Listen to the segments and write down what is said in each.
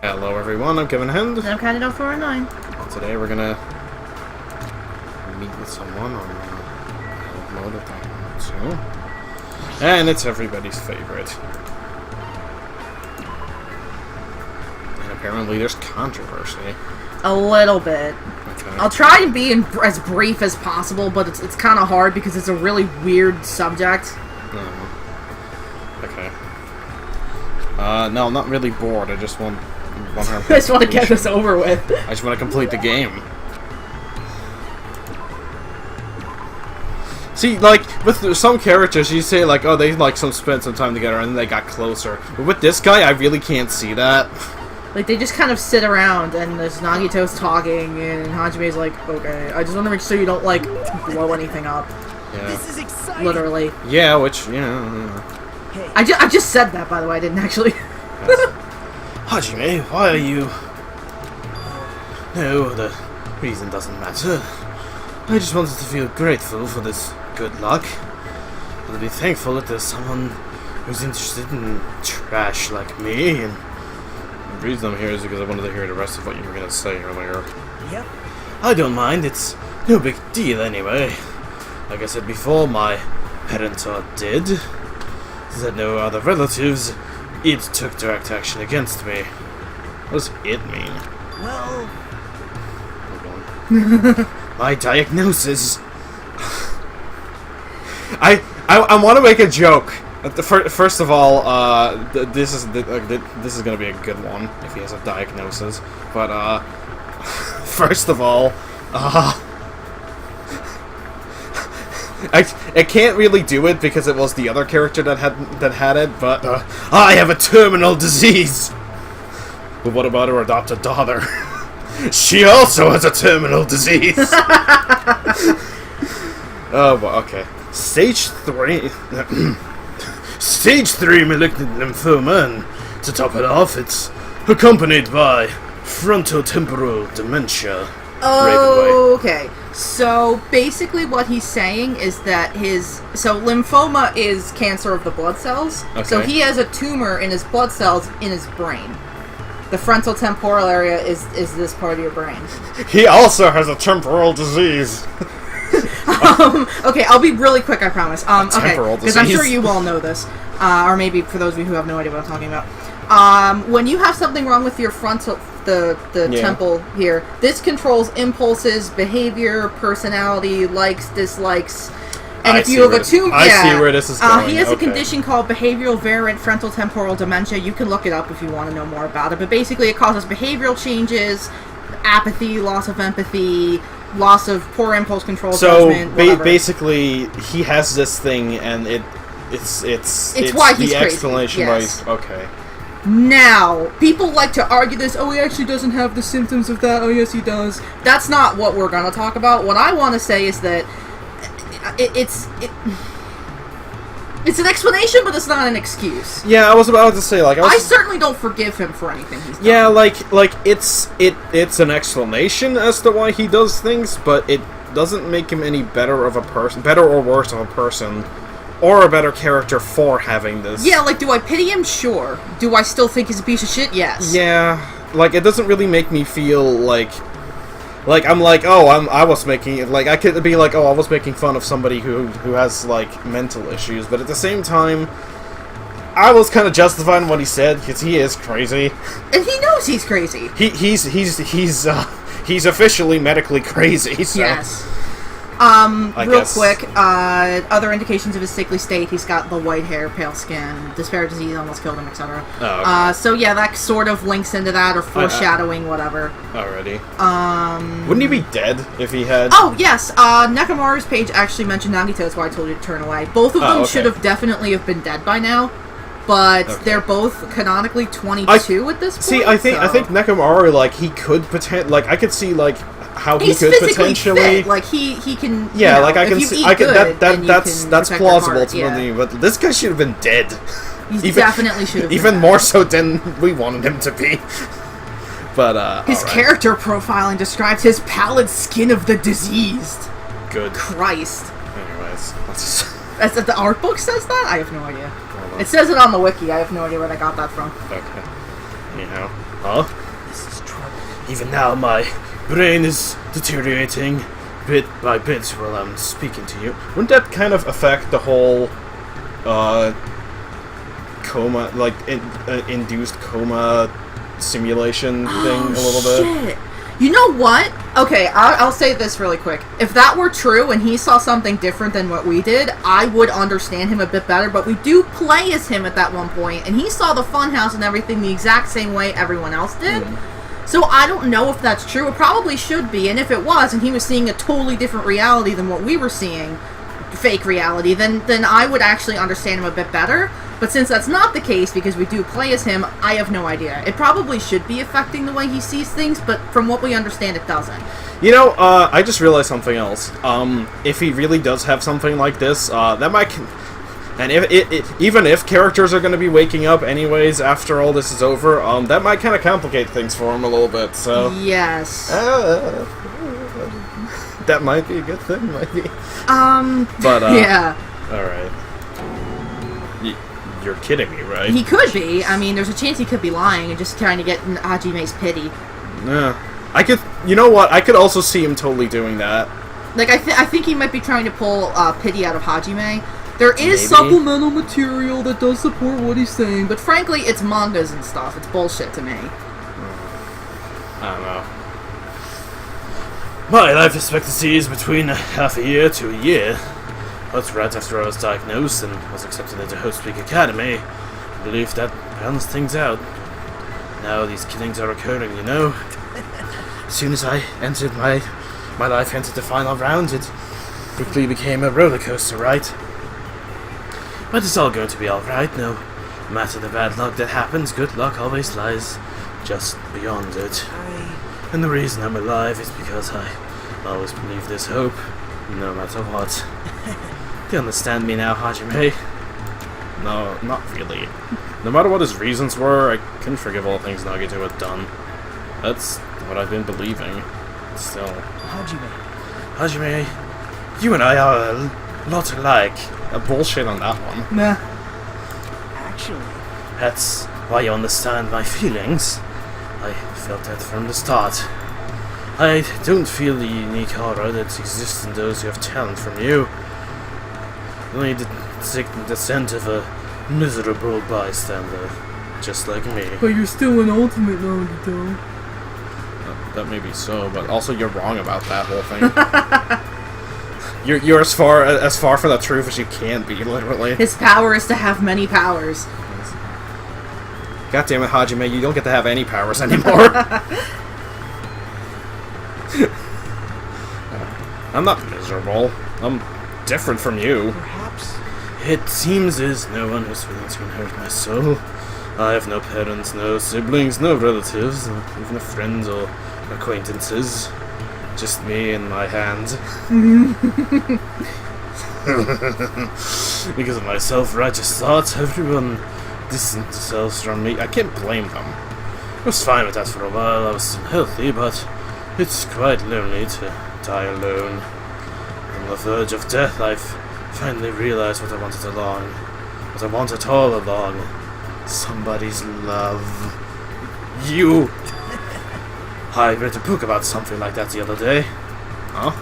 Hello everyone, I'm Kevin Hand. And I'm Candido 409. Today we're gonna meet with someone on mode of Danganronpa 2. And it's everybody's favorite. And apparently there's controversy. A little bit. Okay. I'll try and be as brief as possible, but it's kind of hard because it's a really weird subject. Okay. No, I'm not really bored. I just want I just want to get this over with. I just want to complete the game. See, like, with some characters, you say, like, oh, they, like, spent some time together and then they got closer. But with this guy, I really can't see that. Like, they just kind of sit around, and there's Nagito's talking, and Hajime's like, okay, I just want to make sure you don't, like, blow anything up. Yeah. This is exciting. Literally. Yeah, which, you know. Hey. I just said that, by the way, I didn't actually. Hajime, why are you... No, the reason doesn't matter. I just wanted to feel grateful for this good luck. And to be thankful that there's someone who's interested in trash like me, and the reason I'm here is because I wanted to hear the rest of what you were going to say earlier. Yep. I don't mind, it's no big deal anyway. Like I said before, my parents are dead. There's no other relatives. It took direct action against me. What does it mean? Well... Hold on. My diagnosis. I want to make a joke. First of all, this is gonna be a good one if he has a diagnosis. But first of all, I can't really do it because it was the other character that had it, but I have a terminal disease. But what about her adopted daughter? She also has a terminal disease. Oh, well, okay. Stage 3. Stage 3 malignant lymphoma, and to top it off, it's accompanied by frontotemporal dementia. Okay, so basically what he's saying is that lymphoma is cancer of the blood cells. Okay. So he has a tumor in his blood cells in his brain. The frontal temporal area is this part of your brain. He also has a temporal disease. Okay, I'll be really quick, I promise. Okay, because I'm sure disease. you all know this, or maybe for those of you who have no idea what I'm talking about. When you have something wrong with your frontal, the temple here, this controls impulses, behavior, personality, likes, dislikes. And if you have a tumor, I see where this is going. He has a condition called behavioral variant frontotemporal dementia. You can look it up if you want to know more about it. But basically, it causes behavioral changes, apathy, loss of empathy, loss of poor impulse control, judgment, whatever. Basically, he has this thing, and it's why he's the crazy. explanation Yes. why he's okay. Now, people like to argue this, oh, he actually doesn't have the symptoms of that, oh, yes, he does. That's not what we're going to talk about. What I want to say is that it's an explanation, but it's not an excuse. Yeah, I was about to say, like... I certainly don't forgive him for anything he's done. Yeah, like it's an explanation as to why he does things, but it doesn't make him any better of a person, better or worse of a person, or a better character for having this. Yeah, like, do I pity him? Sure. Do I still think he's a piece of shit? Yes. Yeah, like, it doesn't really make me feel like I'm like, oh, I was making, like, I could be like, oh, I was making fun of somebody who has, like, mental issues, but at the same time, I was kind of justifying what he said, because he is crazy. And he knows he's crazy. He's officially medically crazy, so... Yes. I Real guess. quick, other indications of his sickly state, he's got the white hair, pale skin, despair disease almost killed him, etc. Oh, okay. So yeah, that sort of links into that, or foreshadowing, whatever. Alrighty. Wouldn't he be dead if he had... Oh, yes, Nakamaru's page actually mentioned Nagito, that's why I told you to turn away. Both of them should have definitely have been dead by now, but they're both canonically 22 at this point. See, I think Nakamaru, like, he could like, I could see, like, how he's he could potentially fit. Like he can. Yeah, like I if can you see, eat I can good, that's your plausible heart, to me, but this guy should have been dead. He definitely should have been even dead. more so than we wanted him to be. But his character profiling describes his pallid skin of the diseased. Good. Christ. Anyways, let's As the art book says that? I have no idea. It says it on the wiki. I have no idea where they got that from. Okay. Anyhow. Huh? This is trouble. Even now, my brain is deteriorating bit by bit while I'm speaking to you. Wouldn't that kind of affect the whole, coma, like, induced coma simulation thing a little bit? Shit. You know what? Okay, I'll say this really quick. If that were true and he saw something different than what we did, I would understand him a bit better, but we do play as him at that one point, and he saw the funhouse and everything the exact same way everyone else did. So I don't know if that's true. It probably should be, and if it was, and he was seeing a totally different reality than what we were seeing, fake reality, then I would actually understand him a bit better. But since that's not the case, because we do play as him, I have no idea. It probably should be affecting the way he sees things, but from what we understand, it doesn't. You know, I just realized something else. If he really does have something like this, that might... And even if characters are going to be waking up anyways after all this is over, that might kind of complicate things for him a little bit, so... Yes. That might be a good thing, maybe. But, yeah. Alright. You're kidding me, right? He could be. I mean, there's a chance he could be lying and just trying to get Hajime's pity. Yeah. I could... You know what? I could also see him totally doing that. Like, I think he might be trying to pull pity out of Hajime. There is Maybe. supplemental material that does support what he's saying, but frankly, it's mangas and stuff. It's bullshit to me. I don't know. My life expectancy is between half a year to a year. But right after I was diagnosed and was accepted into Host Peak Academy, I believe that balanced things out. Now these killings are occurring, you know? As soon as I entered my life entered the final round, it quickly became a roller coaster ride. But it's all going to be alright, no matter the bad luck that happens, good luck always lies just beyond it. And the reason I'm alive is because I always believe there's hope, no matter what. Do you understand me now, Hajime? No, not really. No matter what his reasons were, I couldn't forgive all the things Nagito had done. That's what I've been believing. Still. Hajime, you and I are a lot alike. Bullshit on that one. Nah. Actually, That's why you understand my feelings. I felt that from the start. I don't feel the unique aura that exists in those who have talent from you. Only the sick descent of a miserable bystander, just like me. But you're still an ultimate Nagito. That may be so, but also you're wrong about that whole thing. You're as far from the truth as you can be, literally. His power is to have many powers. God damn it, Hajime, you don't get to have any powers anymore. I'm not miserable. I'm different from you. perhaps. It seems there's no one who's willing to inherit my soul. I have no parents, no siblings, no relatives, even no friends or acquaintances. Just me and my hand. Because of my self-righteous thoughts, everyone distanced themselves from me. I can't blame them. I was fine with that for a while, I was still healthy, but it's quite lonely to die alone. On the verge of death, I've finally realized what I wanted along. What I wanted all along. Somebody's love. You! I read a book about something like that the other day. Huh?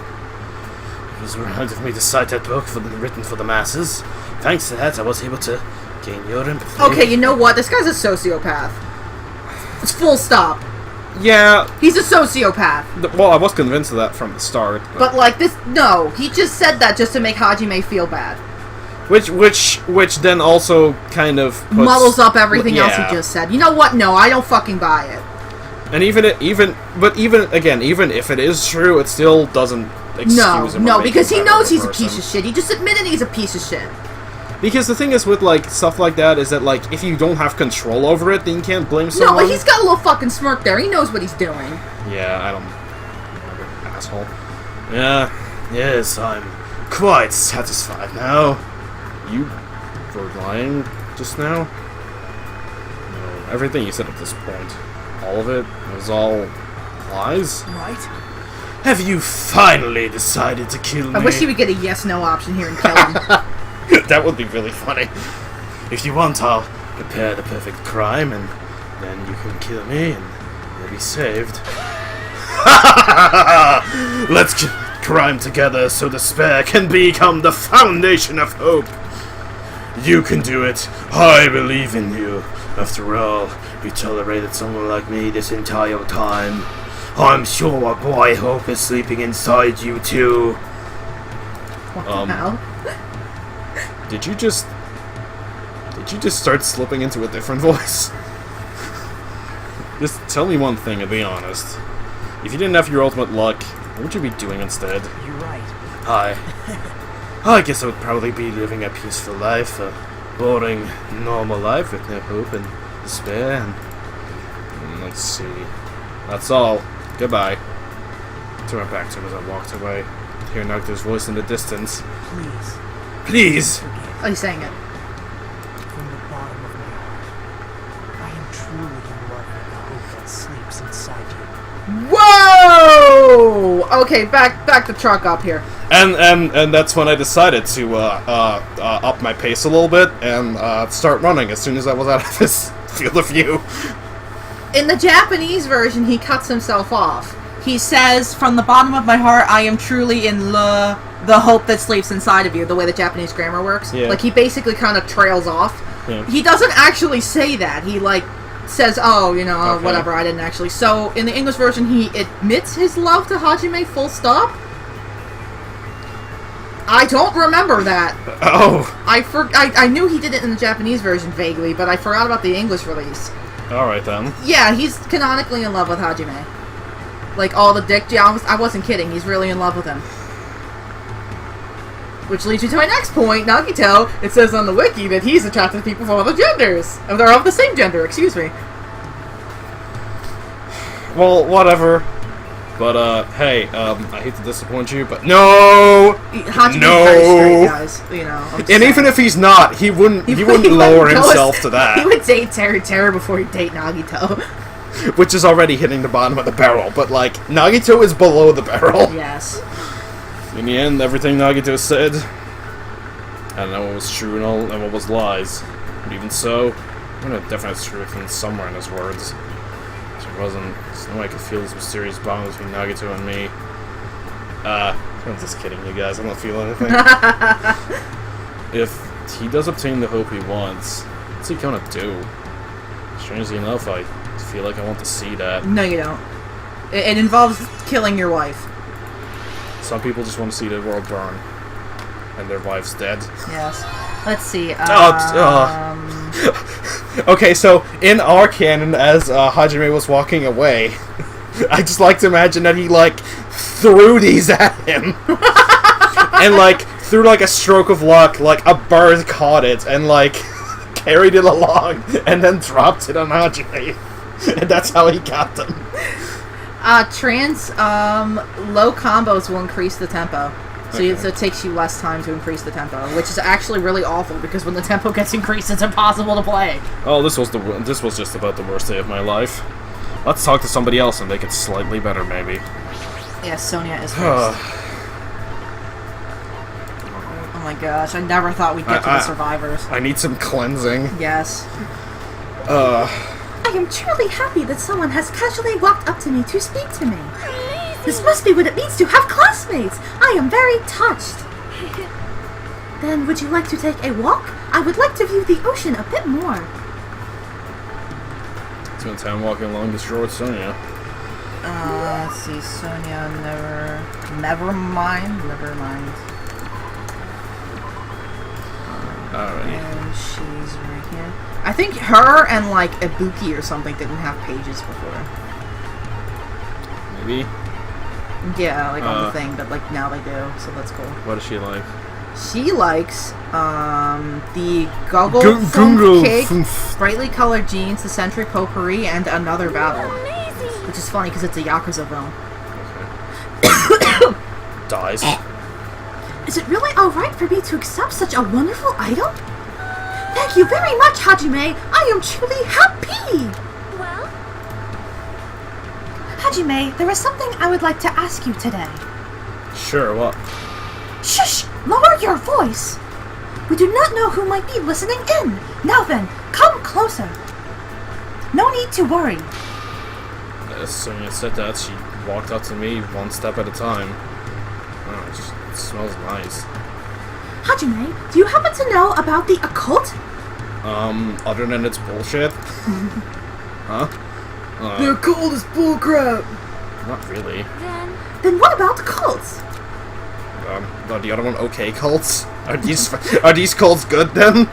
It was right of me to cite that book written for the masses. Thanks to that, I was able to gain your empathy. Okay, you know what? This guy's a sociopath. It's full stop. Yeah. He's a sociopath. Well, I was convinced of that from the start. But like this, no. He just said that just to make Hajime feel bad. Which then also kind of puts, Muddles up everything else yeah. he just said. You know what? No, I don't fucking buy it. And even if it is true, it still doesn't excuse him. No, or make because him he a better knows he's a person. piece of shit. He just admitted he's a piece of shit. Because the thing is with like stuff like that is that like if you don't have control over it, then you can't blame someone. No, but he's got a little fucking smirk there. He knows what he's doing. Yeah, I don't. Asshole. Yeah. Yes, I'm quite satisfied now. You were lying just now? No, everything you said at this point, all of it, was all lies? Right? Have you finally decided to kill me? I wish he would get a yes/no option here and kill him. That would be really funny. If you want, I'll prepare the perfect crime, and then you can kill me, and may be saved. Let's crime together so despair can become the foundation of hope. You can do it. I believe in you. After all, you tolerated someone like me this entire time. I'm sure a boy hope is sleeping inside you too. What the hell? Did you just start slipping into a different voice? Just tell me one thing and be honest. If you didn't have your ultimate luck, what would you be doing instead? You're right. I guess I would probably be living a peaceful life, a boring, normal life with no hope and despair, and let's see. That's all. Goodbye. I turned back to him as I walked away, hearing Nagito's voice in the distance. Please. Please! Oh, he's saying it. From the bottom of my heart, I am truly in love with the hope that sleeps inside you. Whoa! Okay, back the truck up here. And that's when I decided to up my pace a little bit and start running as soon as I was out of this field of view. In the Japanese version, he cuts himself off. He says, "From the bottom of my heart, I am truly in the hope that sleeps inside of you." The way the Japanese grammar works, yeah. Like he basically kind of trails off. Yeah. He doesn't actually say that. He says, "Oh, Okay. whatever. I didn't actually." So in the English version, he admits his love to Hajime. Full stop. I don't remember that. Oh. I knew he did it in the Japanese version vaguely, but I forgot about the English release. Alright then. Yeah, he's canonically in love with Hajime. Like all the dick. Yeah, I wasn't kidding. He's really in love with him. Which leads me to my next point, Nagito. It says on the wiki that he's attracted to people from other genders. They're of the same gender, excuse me. Well, whatever. But, hey, I hate to disappoint you, but no! Hajime's No! very straight, guys. I'm just And even saying. if he's not, he wouldn't lower himself to that. He would date Terry before he'd date Nagito. Which is already hitting the bottom of the barrel, but, Nagito is below the barrel. Yes. In the end, everything Nagito said, I don't know what was true and what was lies. But even so, I know definite truth in somewhere in his words. There's no way I could feel this mysterious bond between Nagito and me. I'm just kidding, you guys. I don't feel anything. If he does obtain the hope he wants, what's he gonna do? Strangely enough, I feel like I want to see that. No, you don't. It involves killing your wife. Some people just want to see the world burn. And their wife's dead. Yes. Let's see. Okay, so in our canon, as Hajime was walking away, I just like to imagine that he threw these at him, and through a stroke of luck, a bird caught it and carried it along, and then dropped it on Hajime, and that's how he got them. Low combos will increase the tempo. So, Okay. So it takes you less time to increase the tempo, which is actually really awful because when the tempo gets increased, it's impossible to play. Oh, this was just about the worst day of my life. Let's talk to somebody else and make it slightly better, maybe. Yeah, Sonya is first. Oh my gosh, I never thought we'd get to the survivors. I need some cleansing. Yes. I am truly happy that someone has casually walked up to me to speak to me. This must be what it means to have classmates. I am very touched. Then would you like to take a walk? I would like to view the ocean a bit more. Spend time walking along this shore with Sonya. Let's see, Sonya, never mind. Alrighty. And she's right here. I think her and Ibuki or something didn't have pages before. Maybe. Yeah, on the thing, but now they do, so that's cool. What does she like? She likes the Goggle Gungle Cake, Fumf. brightly colored jeans, the Century Potpourri, and Another Battle. Which is funny because it's a Yakuza film. Okay. Dies. Is it really alright for me to accept such a wonderful item? Thank you very much, Hajime. I am truly happy. Well? Hajime, there is something I would like to ask you today. Sure, what? Shush! Lower your voice! We do not know who might be listening in. Now then, come closer. No need to worry. as Sonya said that, she walked up to me one step at a time. Oh, it smells nice. Hajime, do you happen to know about the occult? Other than it's bullshit? Huh? The occult is bullcrap! Not really. Then what about cults? Are the other one okay cults? Are these cults good then?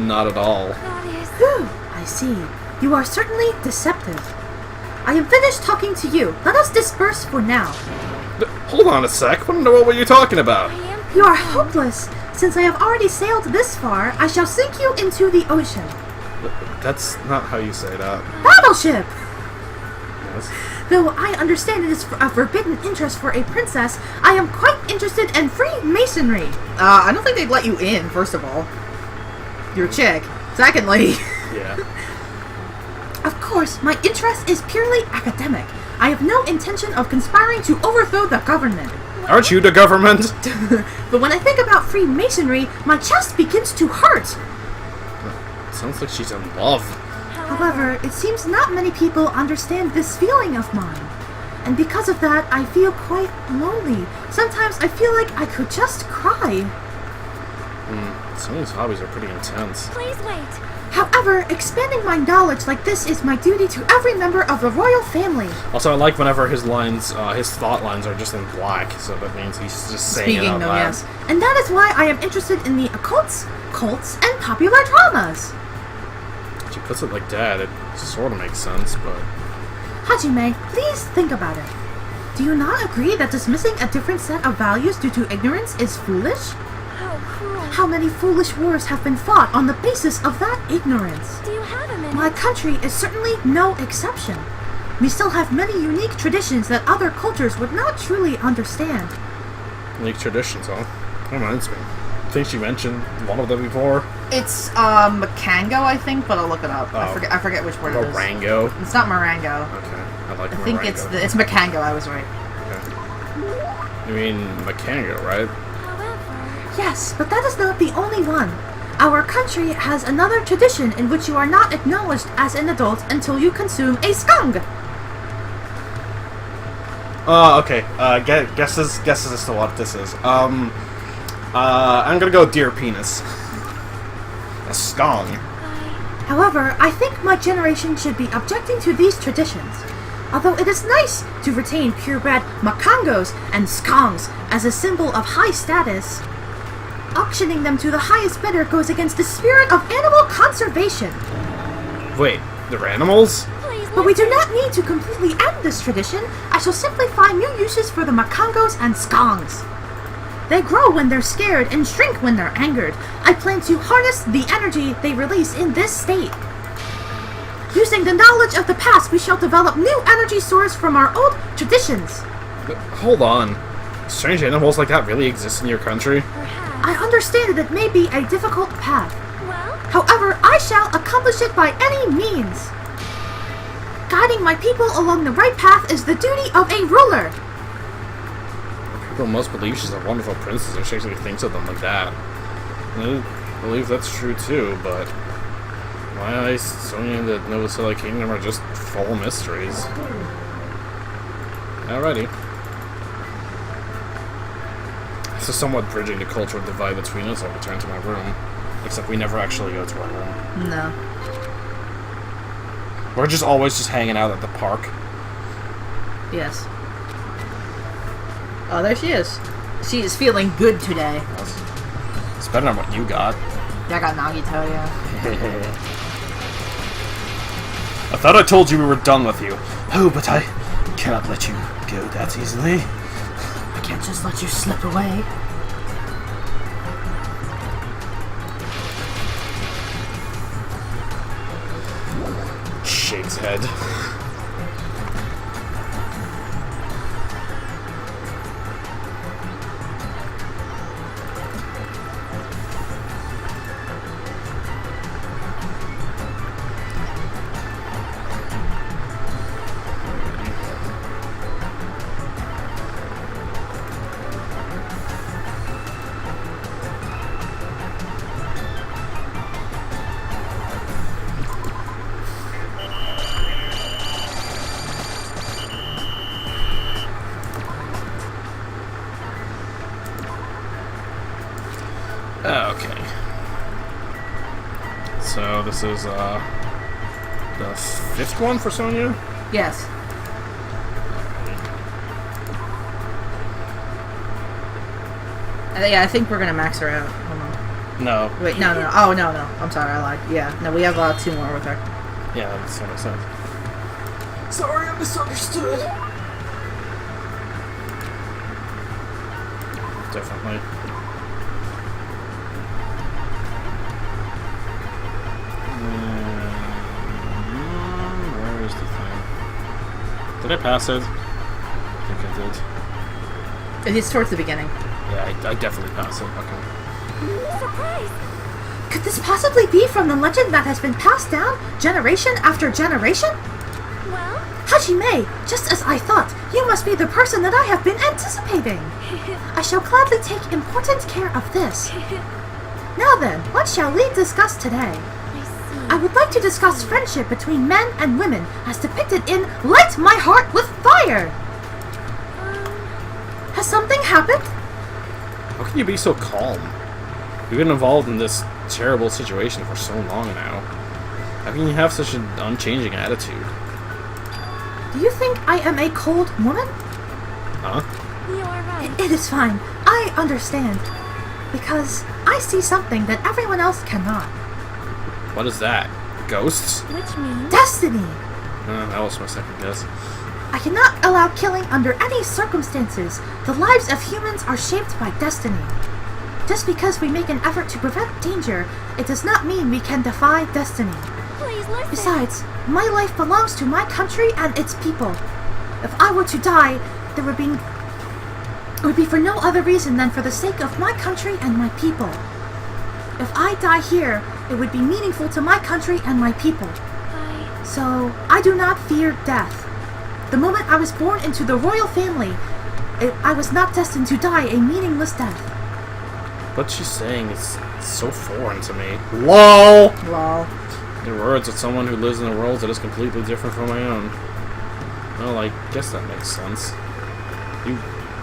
Not at all. Whew, I see. You are certainly deceptive. I am finished talking to you. Let us disperse for now. Hold on a sec. Wanna know what you're talking about? You are hopeless. Since I have already sailed this far, I shall sink you into the ocean. That's not how you say that. Battleship! Yes. Though I understand it is a forbidden interest for a princess, I am quite interested in Freemasonry. I don't think they'd let you in, first of all. You're a chick. Secondly... Yeah. Of course, my interest is purely academic. I have no intention of conspiring to overthrow the government. Aren't you the government? But when I think about Freemasonry, my chest begins to hurt. Sounds like she's in love. However, it seems not many people understand this feeling of mine. And because of that, I feel quite lonely. Sometimes I feel like I could just cry. Some of these hobbies are pretty intense. Please wait. However, expanding my knowledge like this is my duty to every member of the royal family. Also, I like whenever his lines, his thought lines are just in black, so that means he's just saying it out loud. yes. And that is why I am interested in the occults, cults, and popular dramas. She puts it like that, it sort of makes sense, but... Hajime, please think about it. Do you not agree that dismissing a different set of values due to ignorance is foolish? How cruel. How many foolish wars have been fought on the basis of that ignorance? Do you have a minute? My country is certainly no exception. We still have many unique traditions that other cultures would not truly understand. Unique traditions, huh? That reminds me. I think she mentioned one of them before. It's, Makango, I think, but I'll look it up. Oh. I forget which word it is. Morango. It's not Morango. Okay, I like I Morango. think it's Makango, I was right. Okay. You mean Makango, right? However, Yes, but that is not the only one. Our country has another tradition in which you are not acknowledged as an adult until you consume a skunk. Okay. Guesses as to what this is. I'm gonna go deer penis. A skong. However, I think my generation should be objecting to these traditions. Although it is nice to retain purebred makangos and skongs as a symbol of high status, auctioning them to the highest bidder goes against the spirit of animal conservation. Wait, they're animals? please But we do listen. not need to completely end this tradition. I shall simply find new uses for the makangos and skongs. They grow when they're scared and shrink when they're angered. I plan to harness the energy they release in this state. Using the knowledge of the past, we shall develop new energy source from our old traditions. Hold on. Strange animals like that really exist in your country? Perhaps. I understand that it may be a difficult path. Well, However, I shall accomplish it by any means. Guiding my people along the right path is the duty of a ruler. People must believe she's a wonderful princess if she actually thinks of them like that. I believe that's true too, but... in my eyes, Sonya and the Novosela Kingdom are just full of mysteries. Alrighty. This is somewhat bridging the cultural divide between us. I'll return to my room. Except we never actually go to our room. No. We're just always just hanging out at the park. Yes. Oh, there she is. She is feeling good today. It's better than what you got. Yeah, I got Nagito, yeah. I thought I told you we were done with you. Oh, but I cannot let you go that easily. I can't just let you slip away. Shade's head. So this is the 5th one for Sonya? Yes. Yeah, I think we're gonna max her out. Hold on. No. Wait, no. Oh, no. I'm sorry, I lied. Yeah, no, we have 2 more with her. Yeah, that makes sense. Sorry, I misunderstood. Definitely. Where is the thing? Did I pass it? I think I did. It's towards the beginning. Yeah, I definitely passed it. Okay. Surprise! Could this possibly be from the legend that has been passed down generation after generation? Well, Hajime, just as I thought, you must be the person that I have been anticipating. I shall gladly take important care of this. Now then, what shall we discuss today? I see. I would like to discuss friendship between men and women as depicted in Light My Heart with Fire! Has something happened? How can you be so calm? You've been involved in this terrible situation for so long now. How can you have such an unchanging attitude? Do you think I am a cold woman? Huh? You are right. It is fine. I understand. Because I see something that everyone else cannot. What is that? Ghosts? Which means... Destiny! That was my second guess. I cannot allow killing under any circumstances. The lives of humans are shaped by destiny. Just because we make an effort to prevent danger, it does not mean we can defy destiny. Please listen. Besides, my life belongs to my country and its people. If I were to die, it would be for no other reason than for the sake of my country and my people. If I die here, it would be meaningful to my country and my people. So, I do not fear death. The moment I was born into the royal family, I was not destined to die a meaningless death. What she's saying is so foreign to me. LOL! Lol. In words of someone who lives in a world that is completely different from my own. Well, I guess that makes sense. You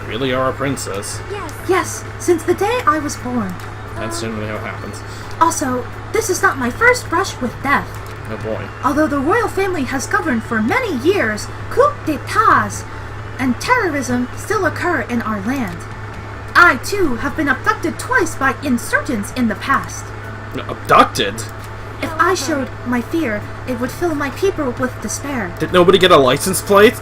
really are a princess. Yes. Yes, since the day I was born. That's generally how it happens. Also, this is not my first brush with death. Oh boy. Although the royal family has governed for many years, coups d'etats and terrorism still occur in our land. I, too, have been abducted twice by insurgents in the past. Abducted? If I showed my fear, it would fill my people with despair. Did nobody get a license plate?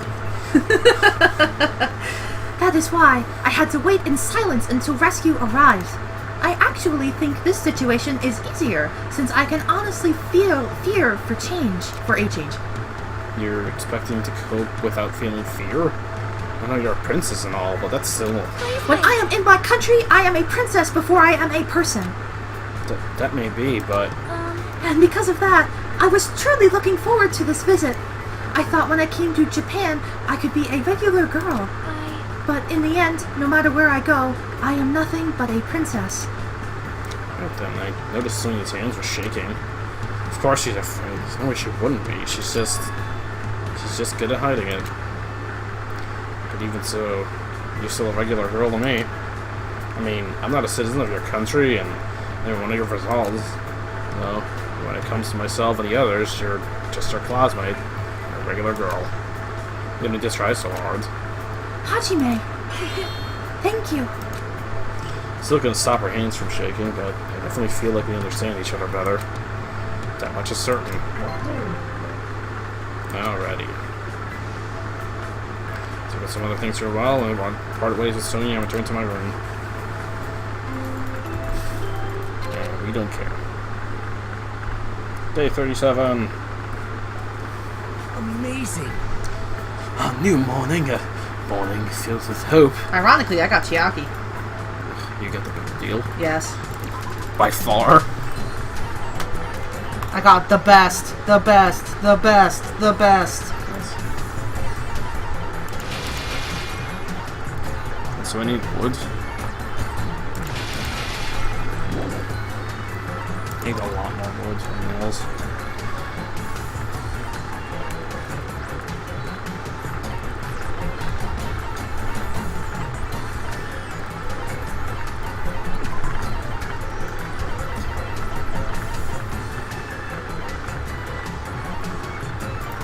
That is why I had to wait in silence until rescue arrives. I actually think this situation is easier, since I can honestly feel fear for a change. You're expecting to cope without feeling fear? I know you're a princess and all, but that's still... When I am in my country, I am a princess before I am a person. That may be, but... And because of that, I was truly looking forward to this visit. I thought when I came to Japan, I could be a regular girl. But in the end, no matter where I go, I am nothing but a princess. Right then, I noticed Sonya's hands were shaking. Of course she's afraid. There's no way she wouldn't be. She's just good at hiding it. But even so, you're still a regular girl to me. I mean, I'm not a citizen of your country, and you're one of your vassals. No, when it comes to myself and the others, you're just our classmate. You're a regular girl. You didn't just try so hard. Hajime, thank you. Still couldn't stop her hands from shaking, but I definitely feel like we understand each other better. That much is certain. Alrighty. So I got some other things for a while, and I part ways with Sonya and return to my room. And we don't care. Day 37. Amazing. A new morning. A morning filled with hope. Ironically, I got Chiaki. You get the big deal. Yes. By far. I got the best, the best, the best, the best. So I need wood. I need a lot more wood for nails.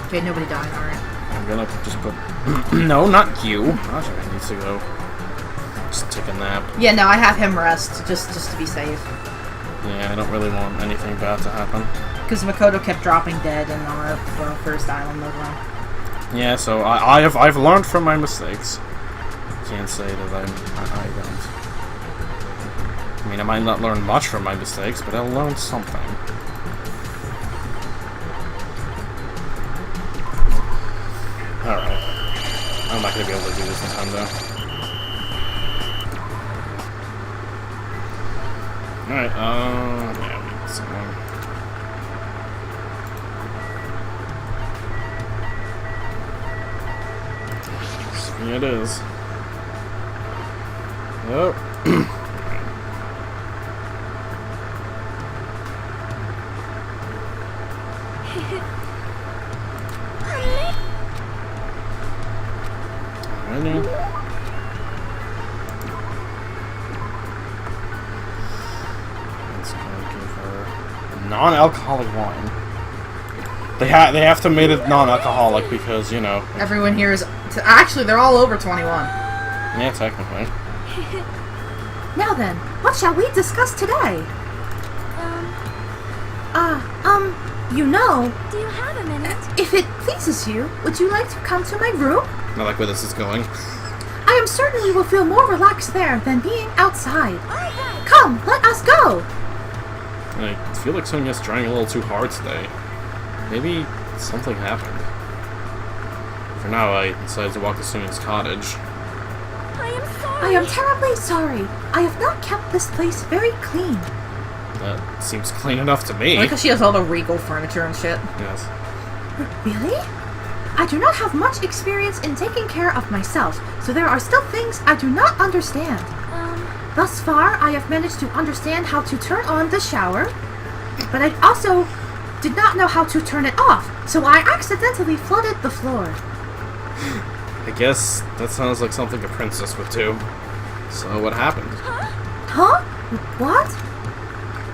Okay, nobody died, alright. I'm gonna just put... no, not you. Hajime needs to go. Just take a nap. Yeah, no, I have him rest, just to be safe. Yeah, I don't really want anything bad to happen. Because Makoto kept dropping dead in our first island as well. Yeah, so I've learned from my mistakes. Can't say that I don't. I mean, I might not learn much from my mistakes, but I'll learn something. Alright. I'm not gonna be able to do this in time, though. Alright, yeah, we need someone. Yeah, it is. Oh. Alrighty. Let's go give her non-alcoholic wine. They have to make it non-alcoholic because, you know. Everyone here is... Actually, they're all over 21. Yeah, technically. Now then, what shall we discuss today? You know, Do you have a minute? if it pleases you, would you like to come to my room? I like where this is going. I am certain we will feel more relaxed there than being outside. Alright. Come, let us go! I feel like Sonya's trying a little too hard today. Maybe something happened. For now, I decided to walk to Sonya's cottage. I am sorry. I am terribly sorry. I have not kept this place very clean. That seems clean enough to me. Because she has all the regal furniture and shit. Yes. Really? I do not have much experience in taking care of myself, so there are still things I do not understand. Thus far, I have managed to understand how to turn on the shower, but I also did not know how to turn it off, so I accidentally flooded the floor. I guess that sounds like something a princess would do. So what happened? Huh? What?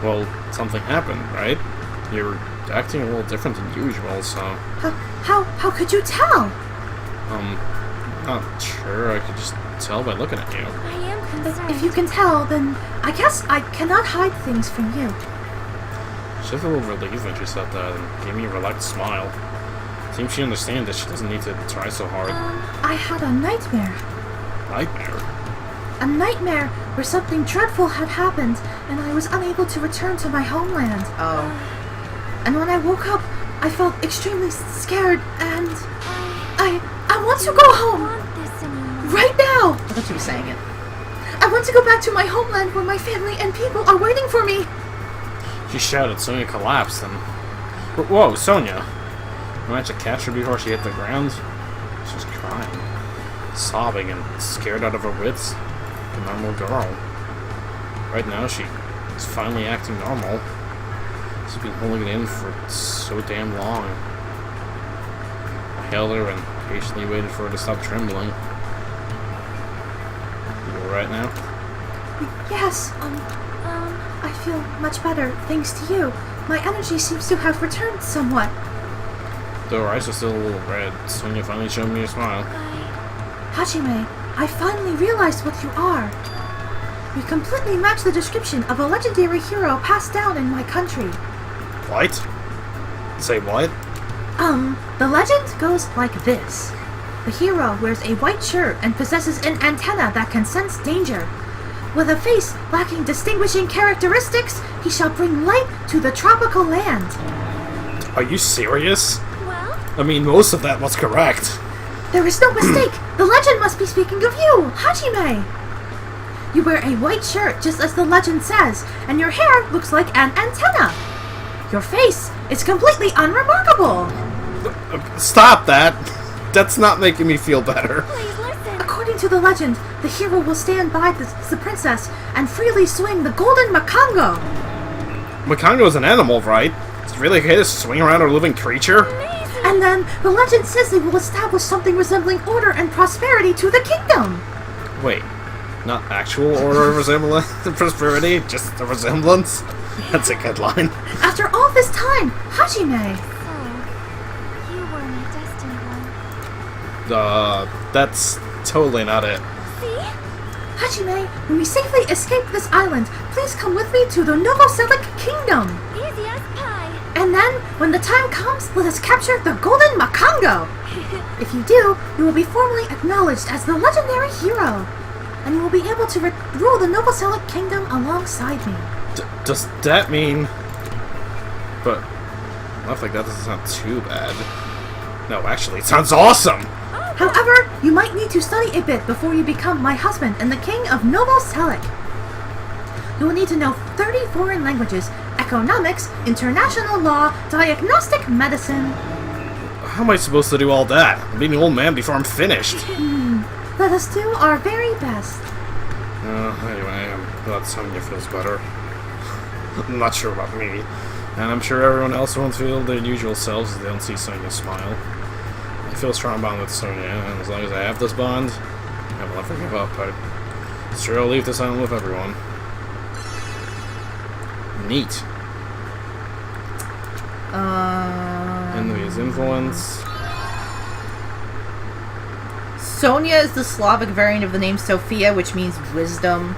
Well, something happened, right? You're acting a little different than usual, so... How could you tell? Not sure. I could just tell by looking at you. I am concerned. If you can tell, then I guess I cannot hide things from you. She looked a little relieved when she said that and gave me a relaxed smile. Seems she understands that she doesn't need to try so hard. I had a nightmare. Nightmare? A nightmare where something dreadful had happened, and I was unable to return to my homeland. Oh. And when I woke up, I felt extremely scared, and I want to go I home don't want this anymore. right now. I thought she was saying it. I want to go back to my homeland where my family and people are waiting for me. She shouted. Sonya collapsed and... Whoa, Sonya! I managed to catch her before she hit the ground. She was crying, sobbing, and scared out of her wits. Like a normal girl. Right now, she is finally acting normal. She's been holding it in for so damn long. I held her and patiently waited for her to stop trembling. You alright now? Yes, I feel much better thanks to you. My energy seems to have returned somewhat. Though her eyes are still a little red, Sonya finally showed me a smile. Hajime, I finally realized what you are. You completely match the description of a legendary hero passed down in my country. What? Say what? The legend goes like this. The hero wears a white shirt and possesses an antenna that can sense danger. With a face lacking distinguishing characteristics, he shall bring light to the tropical land. Are you serious? Well, I mean, most of that was correct. There is no mistake. The legend must be speaking of you, Hajime. You wear a white shirt just as the legend says, and your hair looks like an antenna. Your face is completely unremarkable. Stop that! That's not making me feel better. please listen. According to the legend, the hero will stand by the princess and freely swing the golden makango. Makango is an animal, right? It's really okay to swing around a living creature? And then the legend says they will establish something resembling order and prosperity to the kingdom. Wait, not actual order of resemblance and prosperity, just a resemblance? That's a good line. After all this time, Hajime, So, you weren't. Destined one. That's totally not it. See? Hajime, when we safely escape this island, please come with me to the Novoselic Kingdom. Easy as pie. And then, when the time comes, let us capture the Golden Makango. If you do, you will be formally acknowledged as the legendary hero. And you will be able to rule the Novoselic Kingdom alongside me. Does that mean... But... I think that doesn't sound too bad. No, actually, it sounds awesome! However, you might need to study a bit before you become my husband and the king of Novoselic. You will need to know 30 foreign languages, economics, international law, diagnostic medicine. How am I supposed to do all that? I'm being an old man before I'm finished. Let us do our very best. Anyway, I'm glad Sonya feels better. I'm not sure about me. And I'm sure everyone else won't feel their usual selves if they don't see Sonya smile. I feel a strong bond with Sonya, and as long as I have this bond, I will never give up. I'm sure I'll leave this island with everyone. Neat. Enemy's influence. Sonya is the Slavic variant of the name Sophia, which means wisdom.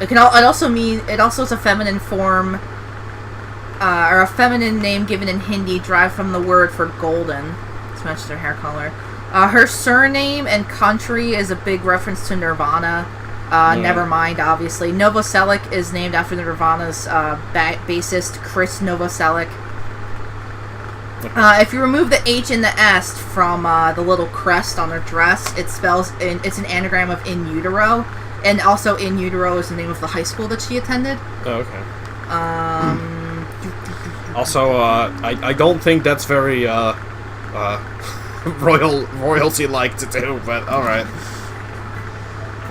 It also is a feminine form, or a feminine name given in Hindi, derived from the word for golden. This matches her hair color. Her surname and country is a big reference to Nirvana. Nevermind, obviously. Novoselic is named after Nirvana's bassist, Chris Novoselic. If you remove the H and the S from the little crest on her dress, it's an anagram of in utero, and also in utero is the name of the high school that she attended. Oh, okay. Also, I don't think that's very royalty-like to do, but all right.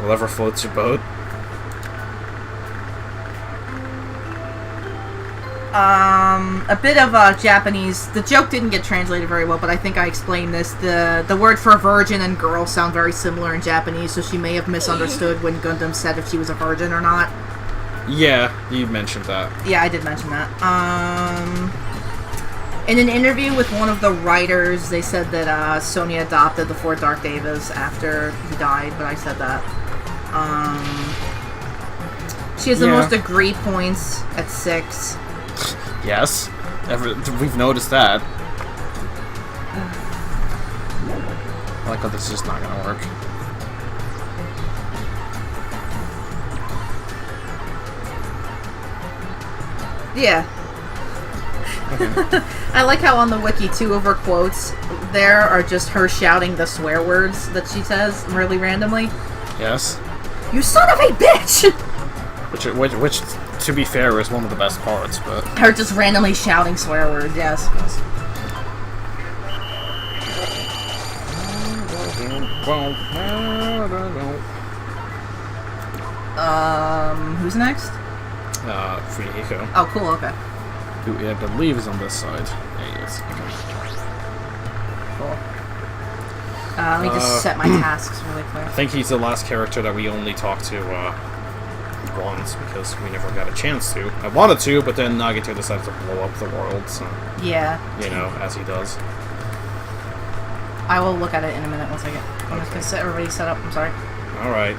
Whatever floats your boat. A bit of Japanese. The joke didn't get translated very well, but I think I explained this. The word for virgin and girl sound very similar in Japanese, so she may have misunderstood when Gundam said if she was a virgin or not. Yeah, you mentioned that. Yeah, I did mention that. In an interview with one of the writers, they said that Sonya adopted the 4 Dark Devas after he died, but I said that. She has the most agree points at 6. Yes, we've noticed that. I like how this is just not gonna work. Yeah. I like how on the wiki 2 of her quotes there are just her shouting the swear words that she says really randomly. Yes. You son of a bitch! Which, to be fair, is one of the best parts, but... Her just randomly shouting swear words, yes. Who's next? Fuyuhiko. Oh, cool, okay. Who I believe is on this side. There he is. Cool. Let me just set my tasks really quick. I think he's the last character that we only talked to, once, because we never got a chance to. I wanted to, but then Nagito decided to blow up the world, so... Yeah. You know, as he does. I will look at it in a minute once I get... I'm just gonna set everybody set up, I'm sorry. Alright.